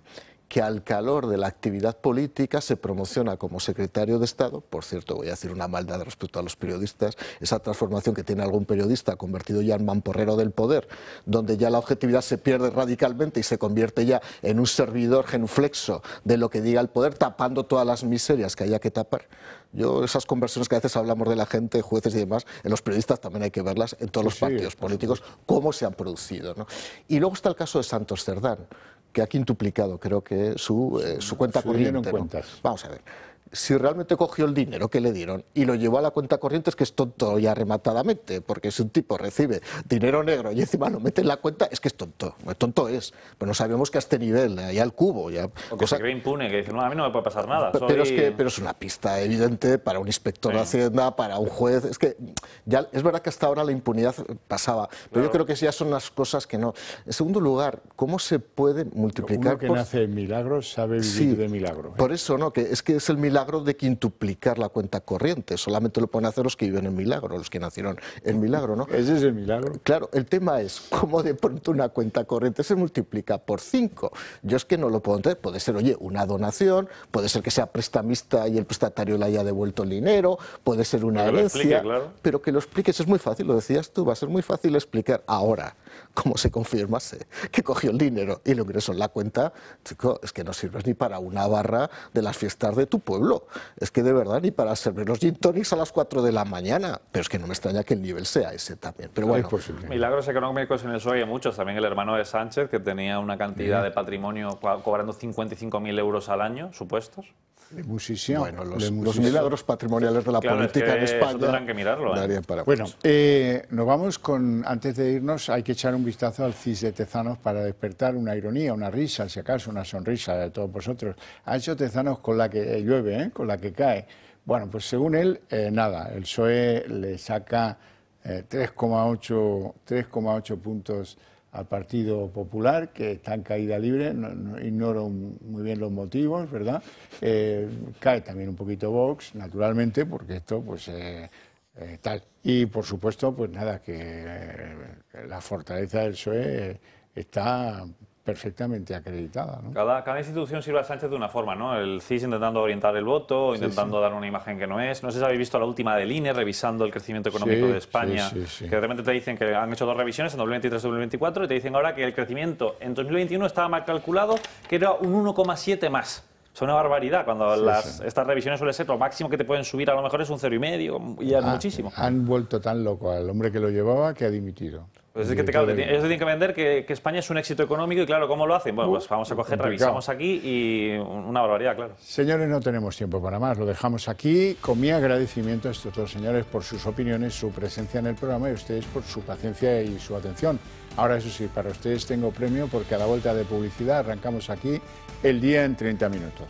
que al calor de la actividad política se promociona como secretario de Estado. Por cierto, voy a decir una maldad respecto a los periodistas, esa transformación que tiene algún periodista convertido ya en mamporrero del poder, donde ya la objetividad se pierde radicalmente y se convierte ya en un servidor genuflexo de lo que diga el poder, tapando todas las miserias que haya que tapar. Yo, esas conversiones que a veces hablamos de la gente, jueces y demás, en los periodistas también hay que verlas en todos los partidos políticos, cómo se han producido, ¿no? Y luego está el caso de Santos Cerdán, que ha quintuplicado, creo que, su cuenta corriente, ¿no? Vamos a ver. Si realmente cogió el dinero que le dieron y lo llevó a la cuenta corriente, es que es tonto ya rematadamente, porque si un tipo recibe dinero negro y encima lo mete en la cuenta, es que es tonto. Tonto es. Pero no sabemos que a este nivel, ya al cubo. Ya, o que se cree impune, que dice, no, a mí no me puede pasar nada. Pero es una pista evidente para un inspector de Hacienda, para un juez. Es que ya es verdad que hasta ahora la impunidad pasaba, pero yo creo que ya son las cosas que no. En segundo lugar, ¿cómo se puede multiplicar? Uno que nace en milagros sabe vivir de milagro. Por eso, ¿no? Que es el milagro de quintuplicar la cuenta corriente. Solamente lo pueden hacer los que viven en milagro, los que nacieron en milagro, ¿no? Ese es el milagro. Claro, el tema es cómo de pronto una cuenta corriente se multiplica por 5. Yo es que no lo puedo entender. Puede ser, oye, una donación, puede ser que sea prestamista y el prestatario le haya devuelto el dinero, puede ser una herencia, pero que lo expliques es muy fácil, lo decías tú, va a ser muy fácil explicar ahora cómo se confirmase que cogió el dinero y lo ingresó en la cuenta. Chico, es que no sirves ni para una barra de las fiestas de tu pueblo. Es que de verdad ni para servir los gin tonics a las 4 de la mañana. Pero es que no me extraña que el nivel sea ese también. Pero bueno, milagros económicos en el PSOE hay muchos. También el hermano de Sánchez, que tenía una cantidad de patrimonio cobrando 55.000 euros al año, supuestos. Bueno, los milagros patrimoniales de la política en España. Tendrán que mirarlo. Bueno, nos vamos con, antes de irnos, hay que echar un vistazo al CIS de Tezanos para despertar una ironía, una risa, si acaso, una sonrisa de todos vosotros. Ha hecho Tezanos con la que llueve, con la que cae. Bueno, pues según él, nada, el PSOE le saca 3,8 puntos al Partido Popular, que está en caída libre, no ignoro muy bien los motivos, ¿verdad? Cae también un poquito Vox, naturalmente, porque esto, pues, tal. Y, por supuesto, pues nada, que la fortaleza del PSOE está perfectamente acreditada, ¿no? Cada institución sirve a Sánchez de una forma, ¿no? El CIS intentando orientar el voto, intentando dar una imagen que no es. No sé si habéis visto la última del INE, revisando el crecimiento económico de España, que de repente te dicen que han hecho 2 revisiones, en 2023 y 2024, y te dicen ahora que el crecimiento en 2021 estaba mal calculado, que era un 1,7 más. Es una barbaridad, cuando estas revisiones suele ser lo máximo que te pueden subir, a lo mejor es un 0,5, y ya es muchísimo. Han vuelto tan loco al hombre que lo llevaba que ha dimitido. Pues es que ellos tienen que vender que España es un éxito económico y claro, ¿cómo lo hacen? Bueno, pues vamos a coger, revisamos aquí y una barbaridad, claro. Señores, no tenemos tiempo para más, lo dejamos aquí con mi agradecimiento a estos dos señores por sus opiniones, su presencia en el programa y a ustedes por su paciencia y su atención. Ahora, eso sí, para ustedes tengo premio porque a la vuelta de publicidad arrancamos aquí el día en 30 minutos.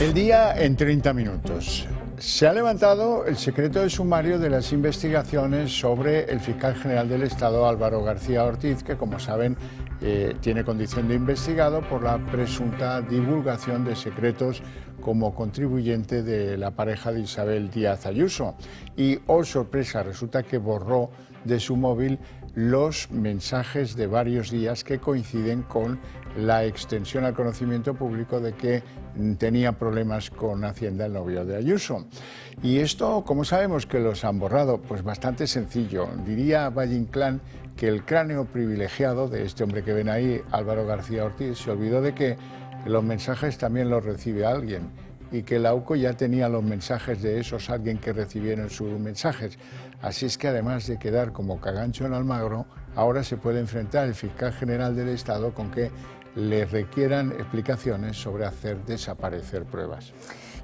El día en 30 minutos. Se ha levantado el secreto de sumario de las investigaciones sobre el fiscal general del Estado, Álvaro García Ortiz, que, como saben, tiene condición de investigado por la presunta divulgación de secretos como contribuyente de la pareja de Isabel Díaz Ayuso. Y, oh sorpresa, resulta que borró de su móvil los mensajes de varios días que coinciden con la extensión al conocimiento público de que tenía problemas con Hacienda el novio de Ayuso. Y esto, ¿cómo sabemos que los han borrado? Pues bastante sencillo. Diría Valle Inclán que el cráneo privilegiado de este hombre que ven ahí, Álvaro García Ortiz, se olvidó de que que los mensajes también los recibe alguien y que la UCO ya tenía los mensajes de esos alguien que recibieron sus mensajes. Así es que además de quedar como cagancho en Almagro, ahora se puede enfrentar el fiscal general del Estado con que le requieran explicaciones sobre hacer desaparecer pruebas.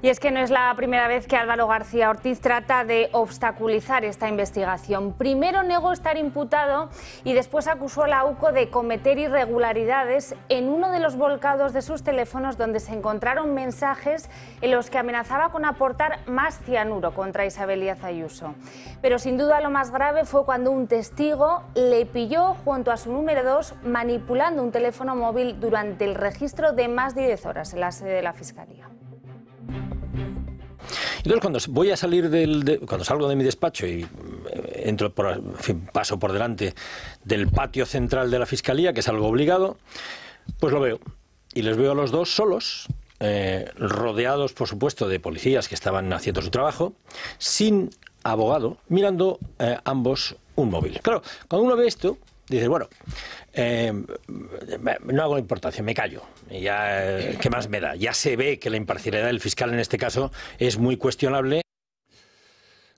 Y es que no es la primera vez que Álvaro García Ortiz trata de obstaculizar esta investigación. Primero negó estar imputado y después acusó a la UCO de cometer irregularidades en uno de los volcados de sus teléfonos donde se encontraron mensajes en los que amenazaba con aportar más cianuro contra Isabel Díaz Ayuso. Pero sin duda lo más grave fue cuando un testigo le pilló junto a su número 2 manipulando un teléfono móvil durante el registro de más de 10 horas en la sede de la Fiscalía. Entonces, cuando voy a salir cuando salgo de mi despacho y entro paso por delante del patio central de la Fiscalía, que es algo obligado, pues lo veo. Y les veo a los dos solos, rodeados, por supuesto, de policías que estaban haciendo su trabajo, sin abogado, mirando ambos un móvil. Claro, cuando uno ve esto, dices, bueno, no hago importancia, me callo. Y ya, ¿qué más me da? Ya se ve que la imparcialidad del fiscal en este caso es muy cuestionable.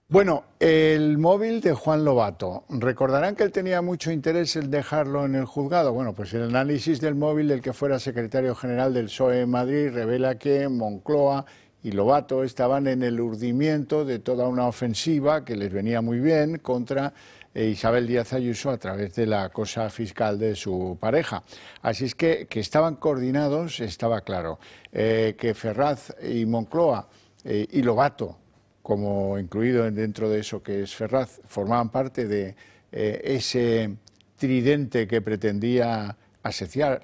Bueno, el móvil de Juan Lobato. Recordarán que él tenía mucho interés en dejarlo en el juzgado. Bueno, pues el análisis del móvil del que fuera secretario general del PSOE en Madrid revela que Moncloa y Lobato estaban en el urdimiento de toda una ofensiva que les venía muy bien contra Isabel Díaz Ayuso a través de la cosa fiscal de su pareja. Así es que estaban coordinados, estaba claro. Que Ferraz y Moncloa y Lobato, como incluido dentro de eso que es Ferraz, formaban parte de ese tridente que pretendía asediar,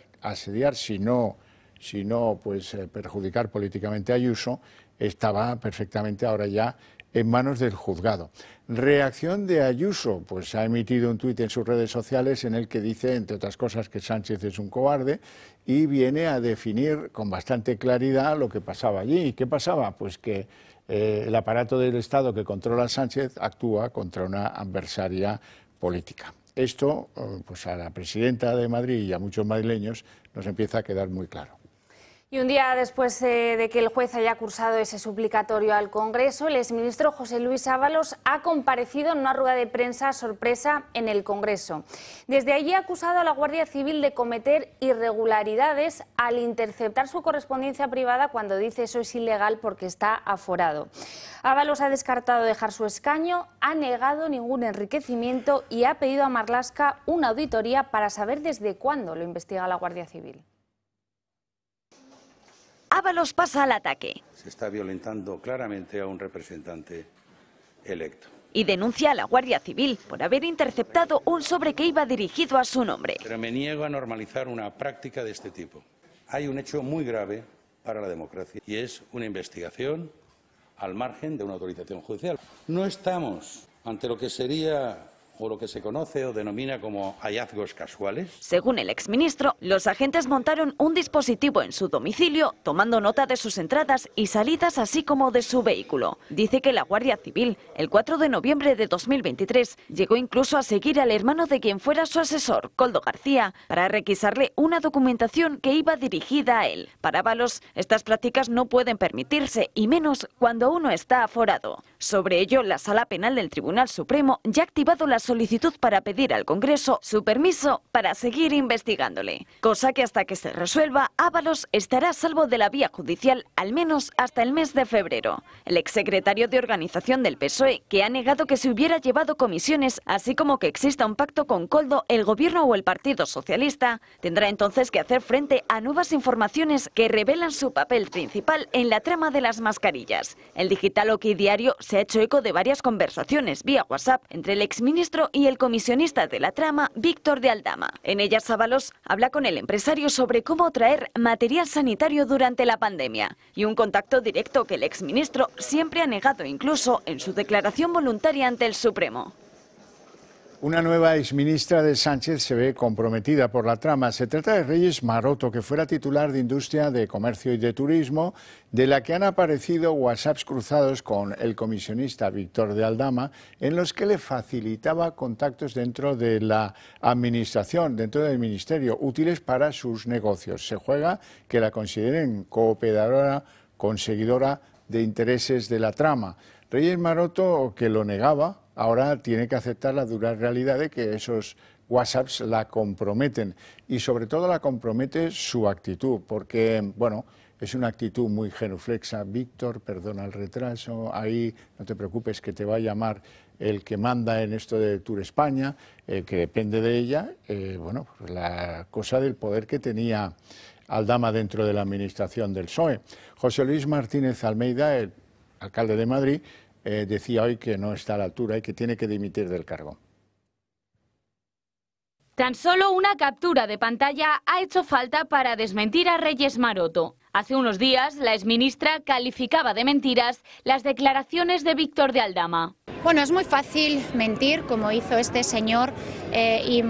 si no pues perjudicar políticamente a Ayuso, estaba perfectamente ahora ya en manos del juzgado. Reacción de Ayuso, pues ha emitido un tuit en sus redes sociales en el que dice, entre otras cosas, que Sánchez es un cobarde y viene a definir con bastante claridad lo que pasaba allí. ¿Y qué pasaba? Pues que el aparato del Estado que controla a Sánchez actúa contra una adversaria política. Esto, pues a la presidenta de Madrid y a muchos madrileños nos empieza a quedar muy claro. Y un día después de que el juez haya cursado ese suplicatorio al Congreso, el exministro José Luis Ábalos ha comparecido en una rueda de prensa sorpresa en el Congreso. Desde allí ha acusado a la Guardia Civil de cometer irregularidades al interceptar su correspondencia privada cuando dice eso es ilegal porque está aforado. Ábalos ha descartado dejar su escaño, ha negado ningún enriquecimiento y ha pedido a Marlaska una auditoría para saber desde cuándo lo investiga la Guardia Civil. Ábalos pasa al ataque. Se está violentando claramente a un representante electo. Y denuncia a la Guardia Civil por haber interceptado un sobre que iba dirigido a su nombre. Pero me niego a normalizar una práctica de este tipo. Hay un hecho muy grave para la democracia y es una investigación al margen de una autorización judicial. No estamos ante lo que sería o lo que se conoce o denomina como hallazgos casuales. Según el exministro, los agentes montaron un dispositivo en su domicilio, tomando nota de sus entradas y salidas, así como de su vehículo. Dice que la Guardia Civil, el 4 de noviembre de 2023, llegó incluso a seguir al hermano de quien fuera su asesor, Koldo García, para requisarle una documentación que iba dirigida a él. Para Ábalos, estas prácticas no pueden permitirse, y menos cuando uno está aforado. Sobre ello, la Sala Penal del Tribunal Supremo ya ha activado la solicitud para pedir al Congreso su permiso para seguir investigándole. Cosa que hasta que se resuelva, Ábalos estará a salvo de la vía judicial al menos hasta el mes de febrero. El exsecretario de Organización del PSOE, que ha negado que se hubiera llevado comisiones, así como que exista un pacto con Koldo, el Gobierno o el Partido Socialista, tendrá entonces que hacer frente a nuevas informaciones que revelan su papel principal en la trama de las mascarillas. El digital OK Diario se ha hecho eco de varias conversaciones vía WhatsApp entre el exministro y el comisionista de la trama, Víctor de Aldama. En ellas, Ábalos habla con el empresario sobre cómo traer material sanitario durante la pandemia y un contacto directo que el exministro siempre ha negado, incluso en su declaración voluntaria ante el Supremo. Una nueva exministra de Sánchez se ve comprometida por la trama. Se trata de Reyes Maroto, que fuera titular de Industria, de Comercio y de Turismo, de la que han aparecido WhatsApps cruzados con el comisionista Víctor de Aldama, en los que le facilitaba contactos dentro de la administración, dentro del ministerio, útiles para sus negocios. Se juega que la consideren cooperadora, conseguidora de intereses de la trama. Reyes Maroto, que lo negaba, ahora tiene que aceptar la dura realidad de que esos WhatsApps la comprometen y sobre todo la compromete su actitud, porque, bueno, es una actitud muy genuflexa. Víctor, perdona el retraso, ahí no te preocupes que te va a llamar el que manda en esto de Tour España, que depende de ella, bueno, pues la cosa del poder que tenía Aldama dentro de la administración del PSOE. José Luis Martínez Almeida, el alcalde de Madrid, decía hoy que no está a la altura y que tiene que dimitir del cargo. Tan solo una captura de pantalla ha hecho falta para desmentir a Reyes Maroto. Hace unos días, la exministra calificaba de mentiras las declaraciones de Víctor de Aldama. Bueno, es muy fácil mentir, como hizo este señor, y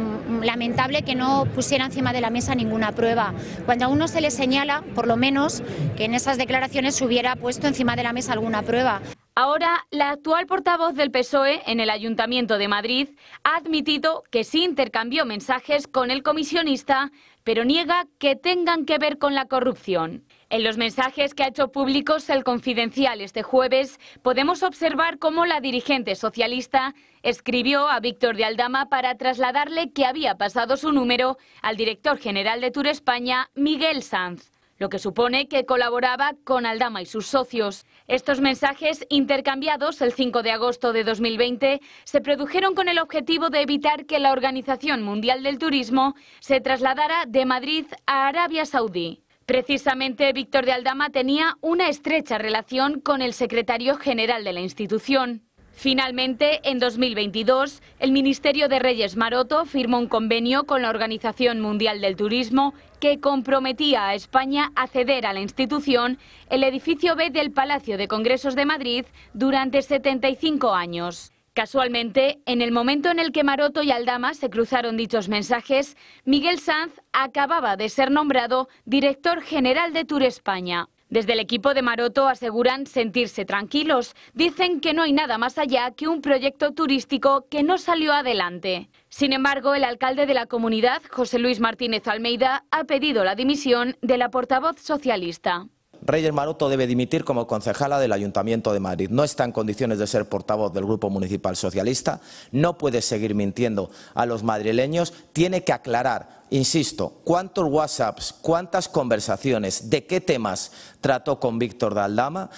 lamentable que no pusiera encima de la mesa ninguna prueba. Cuando a uno se le señala, por lo menos, que en esas declaraciones se hubiera puesto encima de la mesa alguna prueba. Ahora, la actual portavoz del PSOE en el Ayuntamiento de Madrid ha admitido que sí intercambió mensajes con el comisionista, pero niega que tengan que ver con la corrupción. En los mensajes que ha hecho públicos El Confidencial este jueves, podemos observar cómo la dirigente socialista escribió a Víctor de Aldama para trasladarle que había pasado su número al director general de Tour España, Miguel Sanz, lo que supone que colaboraba con Aldama y sus socios. Estos mensajes, intercambiados el 5 de agosto de 2020, se produjeron con el objetivo de evitar que la Organización Mundial del Turismo se trasladara de Madrid a Arabia Saudí. Precisamente, Víctor de Aldama tenía una estrecha relación con el secretario general de la institución. Finalmente, en 2022, el Ministerio de Reyes Maroto firmó un convenio con la Organización Mundial del Turismo que comprometía a España a ceder a la institución el edificio B del Palacio de Congresos de Madrid durante 75 años. Casualmente, en el momento en el que Maroto y Aldama se cruzaron dichos mensajes, Miguel Sanz acababa de ser nombrado director general de Tour España. Desde el equipo de Maroto aseguran sentirse tranquilos. Dicen que no hay nada más allá que un proyecto turístico que no salió adelante. Sin embargo, el alcalde de la comunidad, José Luis Martínez Almeida, ha pedido la dimisión de la portavoz socialista. Reyes Maroto debe dimitir como concejala del Ayuntamiento de Madrid. No está en condiciones de ser portavoz del Grupo Municipal Socialista, no puede seguir mintiendo a los madrileños, tiene que aclarar, insisto, cuántos WhatsApps, cuántas conversaciones, de qué temas trató con Víctor de Aldama.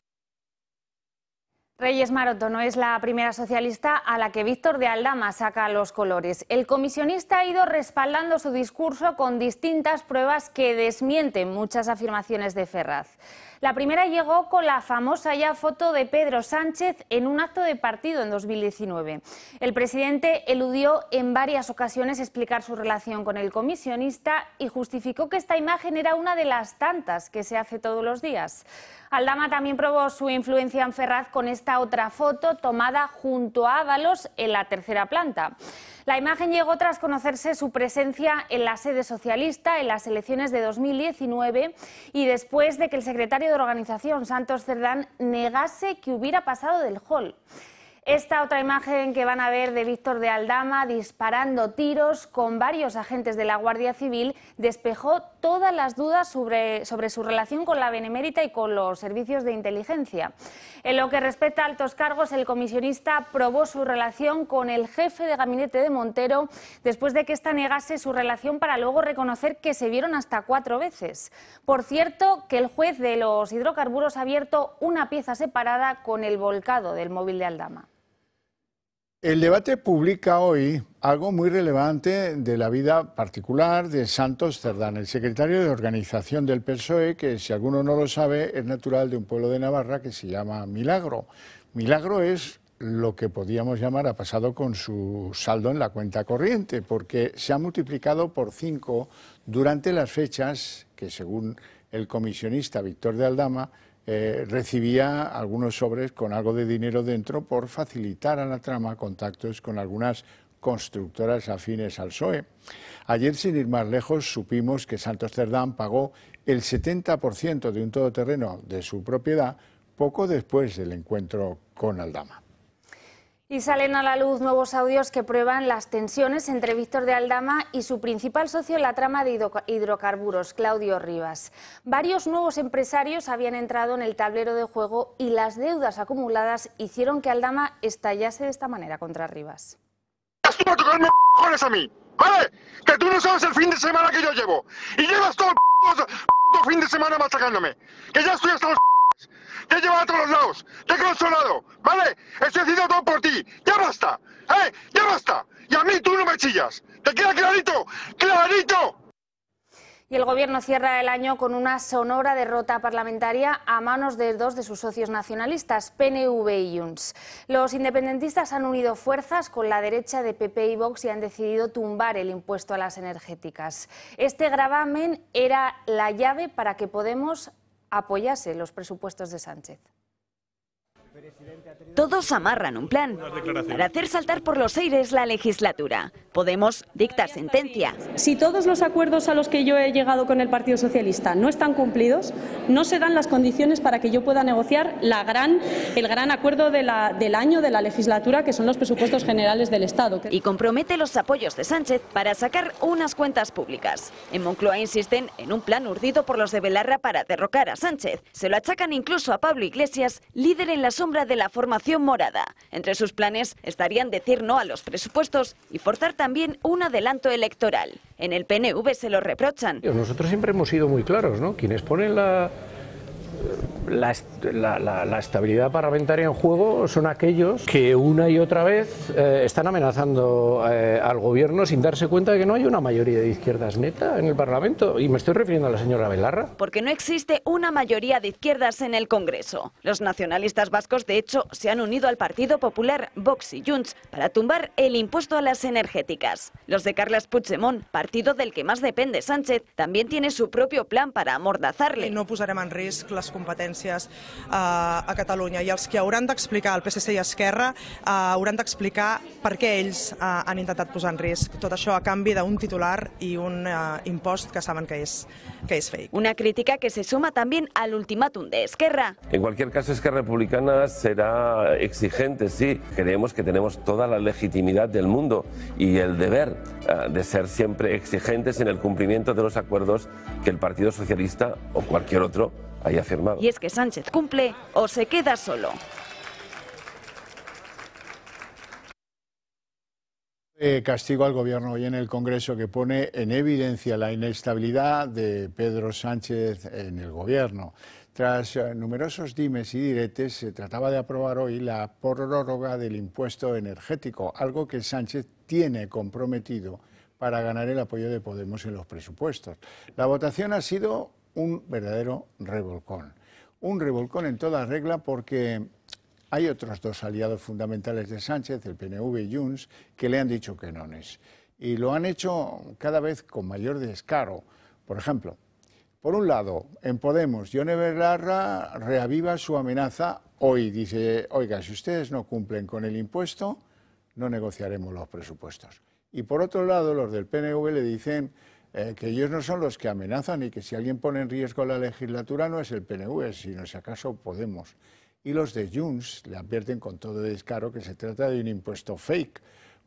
Reyes Maroto no es la primera socialista a la que Víctor de Aldama saca los colores. El comisionista ha ido respaldando su discurso con distintas pruebas que desmienten muchas afirmaciones de Ferraz. La primera llegó con la famosa ya foto de Pedro Sánchez en un acto de partido en 2019. El presidente eludió en varias ocasiones explicar su relación con el comisionista y justificó que esta imagen era una de las tantas que se hace todos los días. Aldama también probó su influencia en Ferraz con esta otra foto tomada junto a Ábalos en la tercera planta. La imagen llegó tras conocerse su presencia en la sede socialista en las elecciones de 2019 y después de que el secretario de organización, Santos Cerdán, negase que hubiera pasado del hall. Esta otra imagen que van a ver de Víctor de Aldama disparando tiros con varios agentes de la Guardia Civil despejó todas las dudas sobre su relación con la Benemérita y con los servicios de inteligencia. En lo que respecta a altos cargos, el comisionista probó su relación con el jefe de gabinete de Montero después de que ésta negase su relación para luego reconocer que se vieron hasta 4 veces. Por cierto, que el juez de los hidrocarburos ha abierto una pieza separada con el volcado del móvil de Aldama. El debate publica hoy algo muy relevante de la vida particular de Santos Cerdán, el secretario de organización del PSOE, que si alguno no lo sabe es natural de un pueblo de Navarra que se llama Milagro. Milagro es lo que podríamos llamar ha pasado con su saldo en la cuenta corriente, porque se ha multiplicado por 5 durante las fechas que, según el comisionista Víctor de Aldama, recibía algunos sobres con algo de dinero dentro por facilitar a la trama contactos con algunas constructoras afines al PSOE. Ayer, sin ir más lejos, supimos que Santos Cerdán pagó el 70% de un todoterreno de su propiedad poco después del encuentro con Aldama. Y salen a la luz nuevos audios que prueban las tensiones entre Víctor de Aldama y su principal socio en la trama de hidrocarburos, Claudio Rivas. Varios nuevos empresarios habían entrado en el tablero de juego y las deudas acumuladas hicieron que Aldama estallase de esta manera contra Rivas. Tú a tocarme cojones a mí, ¿vale? Que tú no sabes el fin de semana que yo llevo y llevas todo el fin de semana machacándome. Que ya estoy hasta los te he llevado a todos lados, te he consolado, ¿vale? Estoy haciendo todo por ti, ya basta, ya basta. Y a mí tú no me chillas, ¿te queda clarito? ¡Clarito! Y el Gobierno cierra el año con una sonora derrota parlamentaria a manos de dos de sus socios nacionalistas, PNV y Junts. Los independentistas han unido fuerzas con la derecha de PP y Vox y han decidido tumbar el impuesto a las energéticas. Este gravamen era la llave para que Podemos apoyase los presupuestos de Sánchez. Todos amarran un plan para hacer saltar por los aires la legislatura. Podemos dictar sentencia. Si todos los acuerdos a los que yo he llegado con el Partido Socialista no están cumplidos, no se dan las condiciones para que yo pueda negociar el gran acuerdo del año de la legislatura, que son los presupuestos generales del Estado. Y compromete los apoyos de Sánchez para sacar unas cuentas públicas. En Moncloa insisten en un plan urdido por los de Belarra para derrocar a Sánchez. Se lo achacan incluso a Pablo Iglesias, líder en la sombra de la formación morada. Entre sus planes estarían decir no a los presupuestos y forzar también un adelanto electoral. En el PNV se lo reprochan. Nosotros siempre hemos sido muy claros, ¿no? Quienes ponen la estabilidad parlamentaria en juego son aquellos que una y otra vez están amenazando al gobierno sin darse cuenta de que no hay una mayoría de izquierdas neta en el Parlamento. Y me estoy refiriendo a la señora Belarra. Porque no existe una mayoría de izquierdas en el Congreso. Los nacionalistas vascos, de hecho, se han unido al Partido Popular, Vox y Junts para tumbar el impuesto a las energéticas. Los de Carles Puigdemont, partido del que más depende Sánchez, también tiene su propio plan para amordazarle. No posarem en risc les competències a Catalunya i els que hauran d'explicar, el PSC i Esquerra, hauran d'explicar per què ells han intentat posar en risc tot això a canvi d'un titular i un impost que saben que és fake. Una crítica que se suma también al ultimátum de Esquerra. En cualquier caso, Esquerra Republicana será exigente, sí. Creemos que tenemos toda la legitimidad del mundo y el deber de ser siempre exigentes en el cumplimiento de los acuerdos que el Partido Socialista o cualquier otro haya firmado. Y es que Sánchez cumple o se queda solo. Castigo al Gobierno hoy en el Congreso, que pone en evidencia la inestabilidad de Pedro Sánchez en el Gobierno. Tras numerosos dimes y diretes, se trataba de aprobar hoy la prórroga del impuesto energético, algo que Sánchez tiene comprometido para ganar el apoyo de Podemos en los presupuestos. La votación ha sido un verdadero revolcón. Un revolcón en toda regla porque hay otros dos aliados fundamentales de Sánchez, el PNV y Junts, que le han dicho que no es. Y lo han hecho cada vez con mayor descaro. Por ejemplo, por un lado, en Podemos, Yone Belarra reaviva su amenaza hoy. Dice, oiga, si ustedes no cumplen con el impuesto, no negociaremos los presupuestos. Y por otro lado, los del PNV le dicen que ellos no son los que amenazan y que si alguien pone en riesgo la legislatura no es el PNV, sino si acaso Podemos. Y los de Junts le advierten con todo descaro que se trata de un impuesto fake,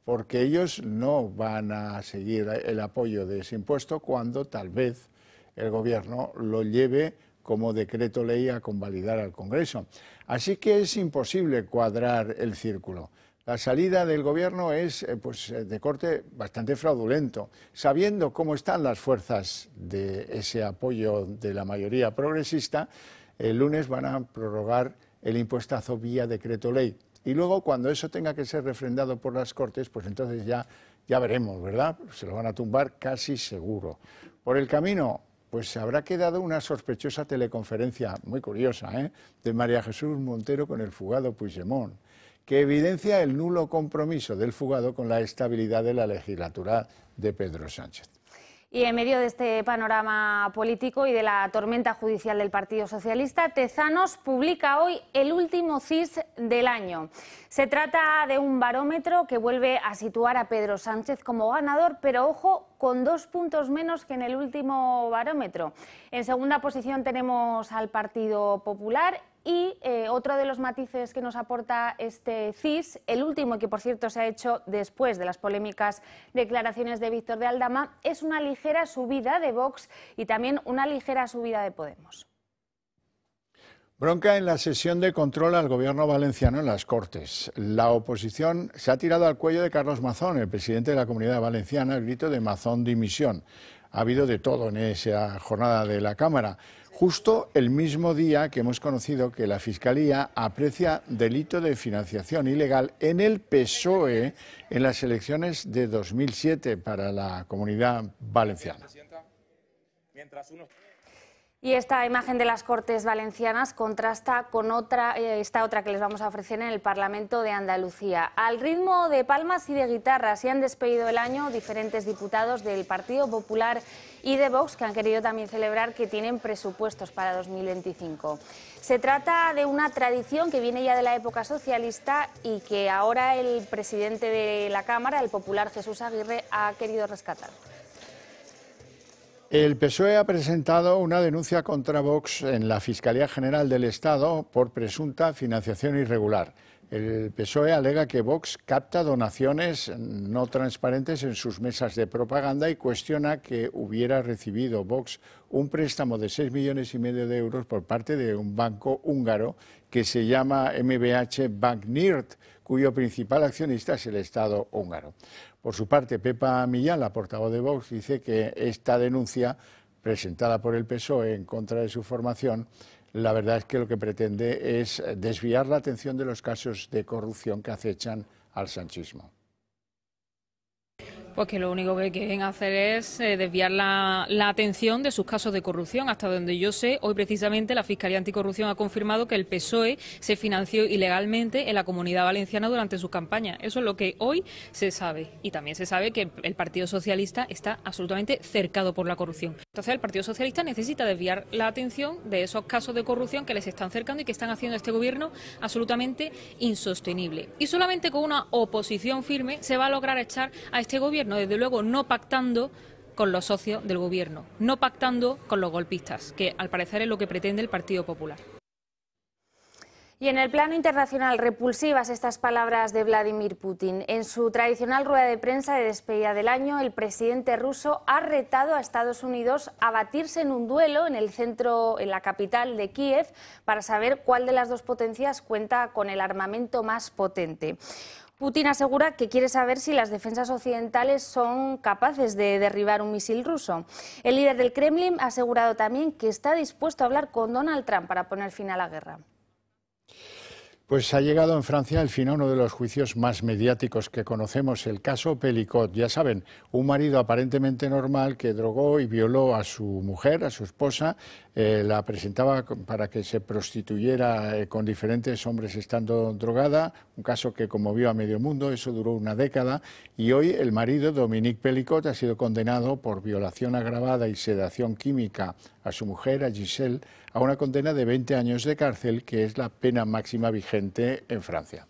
porque ellos no van a seguir el apoyo de ese impuesto cuando tal vez el Gobierno lo lleve como decreto ley a convalidar al Congreso. Así que es imposible cuadrar el círculo. La salida del Gobierno es de corte bastante fraudulento. Sabiendo cómo están las fuerzas de ese apoyo de la mayoría progresista, el lunes van a prorrogar el impuestazo vía decreto ley. Y luego, cuando eso tenga que ser refrendado por las Cortes, pues entonces ya veremos, ¿verdad? Se lo van a tumbar casi seguro. Por el camino, pues habrá quedado una sospechosa teleconferencia, muy curiosa, de María Jesús Montero con el fugado Puigdemont, que evidencia el nulo compromiso del fugado con la estabilidad de la legislatura de Pedro Sánchez. Y en medio de este panorama político y de la tormenta judicial del Partido Socialista, Tezanos publica hoy el último CIS del año. Se trata de un barómetro que vuelve a situar a Pedro Sánchez como ganador, pero ojo, con 2 puntos menos que en el último barómetro. En segunda posición tenemos al Partido Popular. Y otro de los matices que nos aporta este CIS, el último que por cierto se ha hecho después de las polémicas declaraciones de Víctor de Aldama, es una ligera subida de Vox y también una ligera subida de Podemos. Bronca en la sesión de control al gobierno valenciano en las Cortes. La oposición se ha tirado al cuello de Carlos Mazón, el presidente de la Comunidad Valenciana, al grito de Mazón dimisión. Ha habido de todo en esa jornada de la Cámara. Justo el mismo día que hemos conocido que la Fiscalía aprecia delito de financiación ilegal en el PSOE en las elecciones de 2007 para la Comunidad Valenciana. Y esta imagen de las Cortes Valencianas contrasta con esta otra que les vamos a ofrecer en el Parlamento de Andalucía. Al ritmo de palmas y de guitarras se han despedido el año diferentes diputados del Partido Popular y de Vox, que han querido también celebrar que tienen presupuestos para 2025. Se trata de una tradición que viene ya de la época socialista y que ahora el presidente de la Cámara, el popular Jesús Aguirre, ha querido rescatar. El PSOE ha presentado una denuncia contra Vox en la Fiscalía General del Estado por presunta financiación irregular. El PSOE alega que Vox capta donaciones no transparentes en sus mesas de propaganda y cuestiona que hubiera recibido Vox un préstamo de 6,5 millones de euros por parte de un banco húngaro que se llama MBH Banknirt, cuyo principal accionista es el Estado húngaro. Por su parte, Pepa Millán, la portavoz de Vox, dice que esta denuncia presentada por el PSOE en contra de su formación, la verdad es que lo que pretende es desviar la atención de los casos de corrupción que acechan al sanchismo. Pues que lo único que quieren hacer es desviar la atención de sus casos de corrupción. Hasta donde yo sé, hoy precisamente la Fiscalía Anticorrupción ha confirmado que el PSOE se financió ilegalmente en la Comunidad Valenciana durante su campaña. Eso es lo que hoy se sabe. Y también se sabe que el Partido Socialista está absolutamente cercado por la corrupción. Entonces el Partido Socialista necesita desviar la atención de esos casos de corrupción que les están cercando y que están haciendo a este gobierno absolutamente insostenible. Y solamente con una oposición firme se va a lograr echar a este gobierno. Desde luego no pactando con los socios del gobierno, no pactando con los golpistas, que al parecer es lo que pretende el Partido Popular. Y en el plano internacional, repulsivas estas palabras de Vladimir Putin. En su tradicional rueda de prensa de despedida del año, el presidente ruso ha retado a Estados Unidos a batirse en un duelo en la capital de Kiev, para saber cuál de las dos potencias cuenta con el armamento más potente. Putin asegura que quiere saber si las defensas occidentales son capaces de derribar un misil ruso. El líder del Kremlin ha asegurado también que está dispuesto a hablar con Donald Trump para poner fin a la guerra. Pues ha llegado en Francia el fin a uno de los juicios más mediáticos que conocemos, el caso Pelicot. Ya saben, un marido aparentemente normal que drogó y violó a su mujer, a su esposa, la presentaba para que se prostituyera con diferentes hombres estando drogada, un caso que conmovió a medio mundo, eso duró una década, y hoy el marido, Dominique Pelicot, ha sido condenado por violación agravada y sedación química a su mujer, a Giselle, a una condena de 20 años de cárcel, que es la pena máxima vigente en Francia.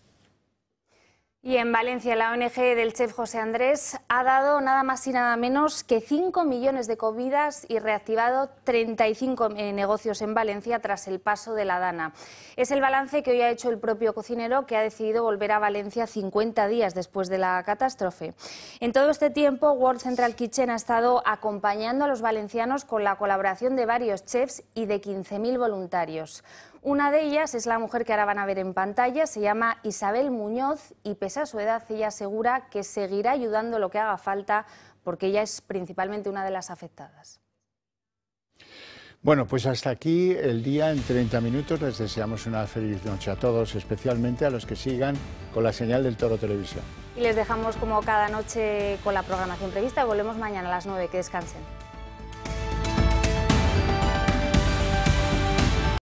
Y en Valencia, la ONG del chef José Andrés ha dado nada más y nada menos que 5 millones de comidas y reactivado 35 negocios en Valencia tras el paso de la Dana. Es el balance que hoy ha hecho el propio cocinero, que ha decidido volver a Valencia 50 días después de la catástrofe. En todo este tiempo, World Central Kitchen ha estado acompañando a los valencianos con la colaboración de varios chefs y de 15.000 voluntarios. Una de ellas es la mujer que ahora van a ver en pantalla, se llama Isabel Muñoz y pese a su edad ella asegura que seguirá ayudando lo que haga falta porque ella es principalmente una de las afectadas. Bueno, pues hasta aquí el día en 30 minutos. Les deseamos una feliz noche a todos, especialmente a los que sigan con la señal del Toro Televisión. Y les dejamos como cada noche con la programación prevista. Volvemos mañana a las 9. Que descansen.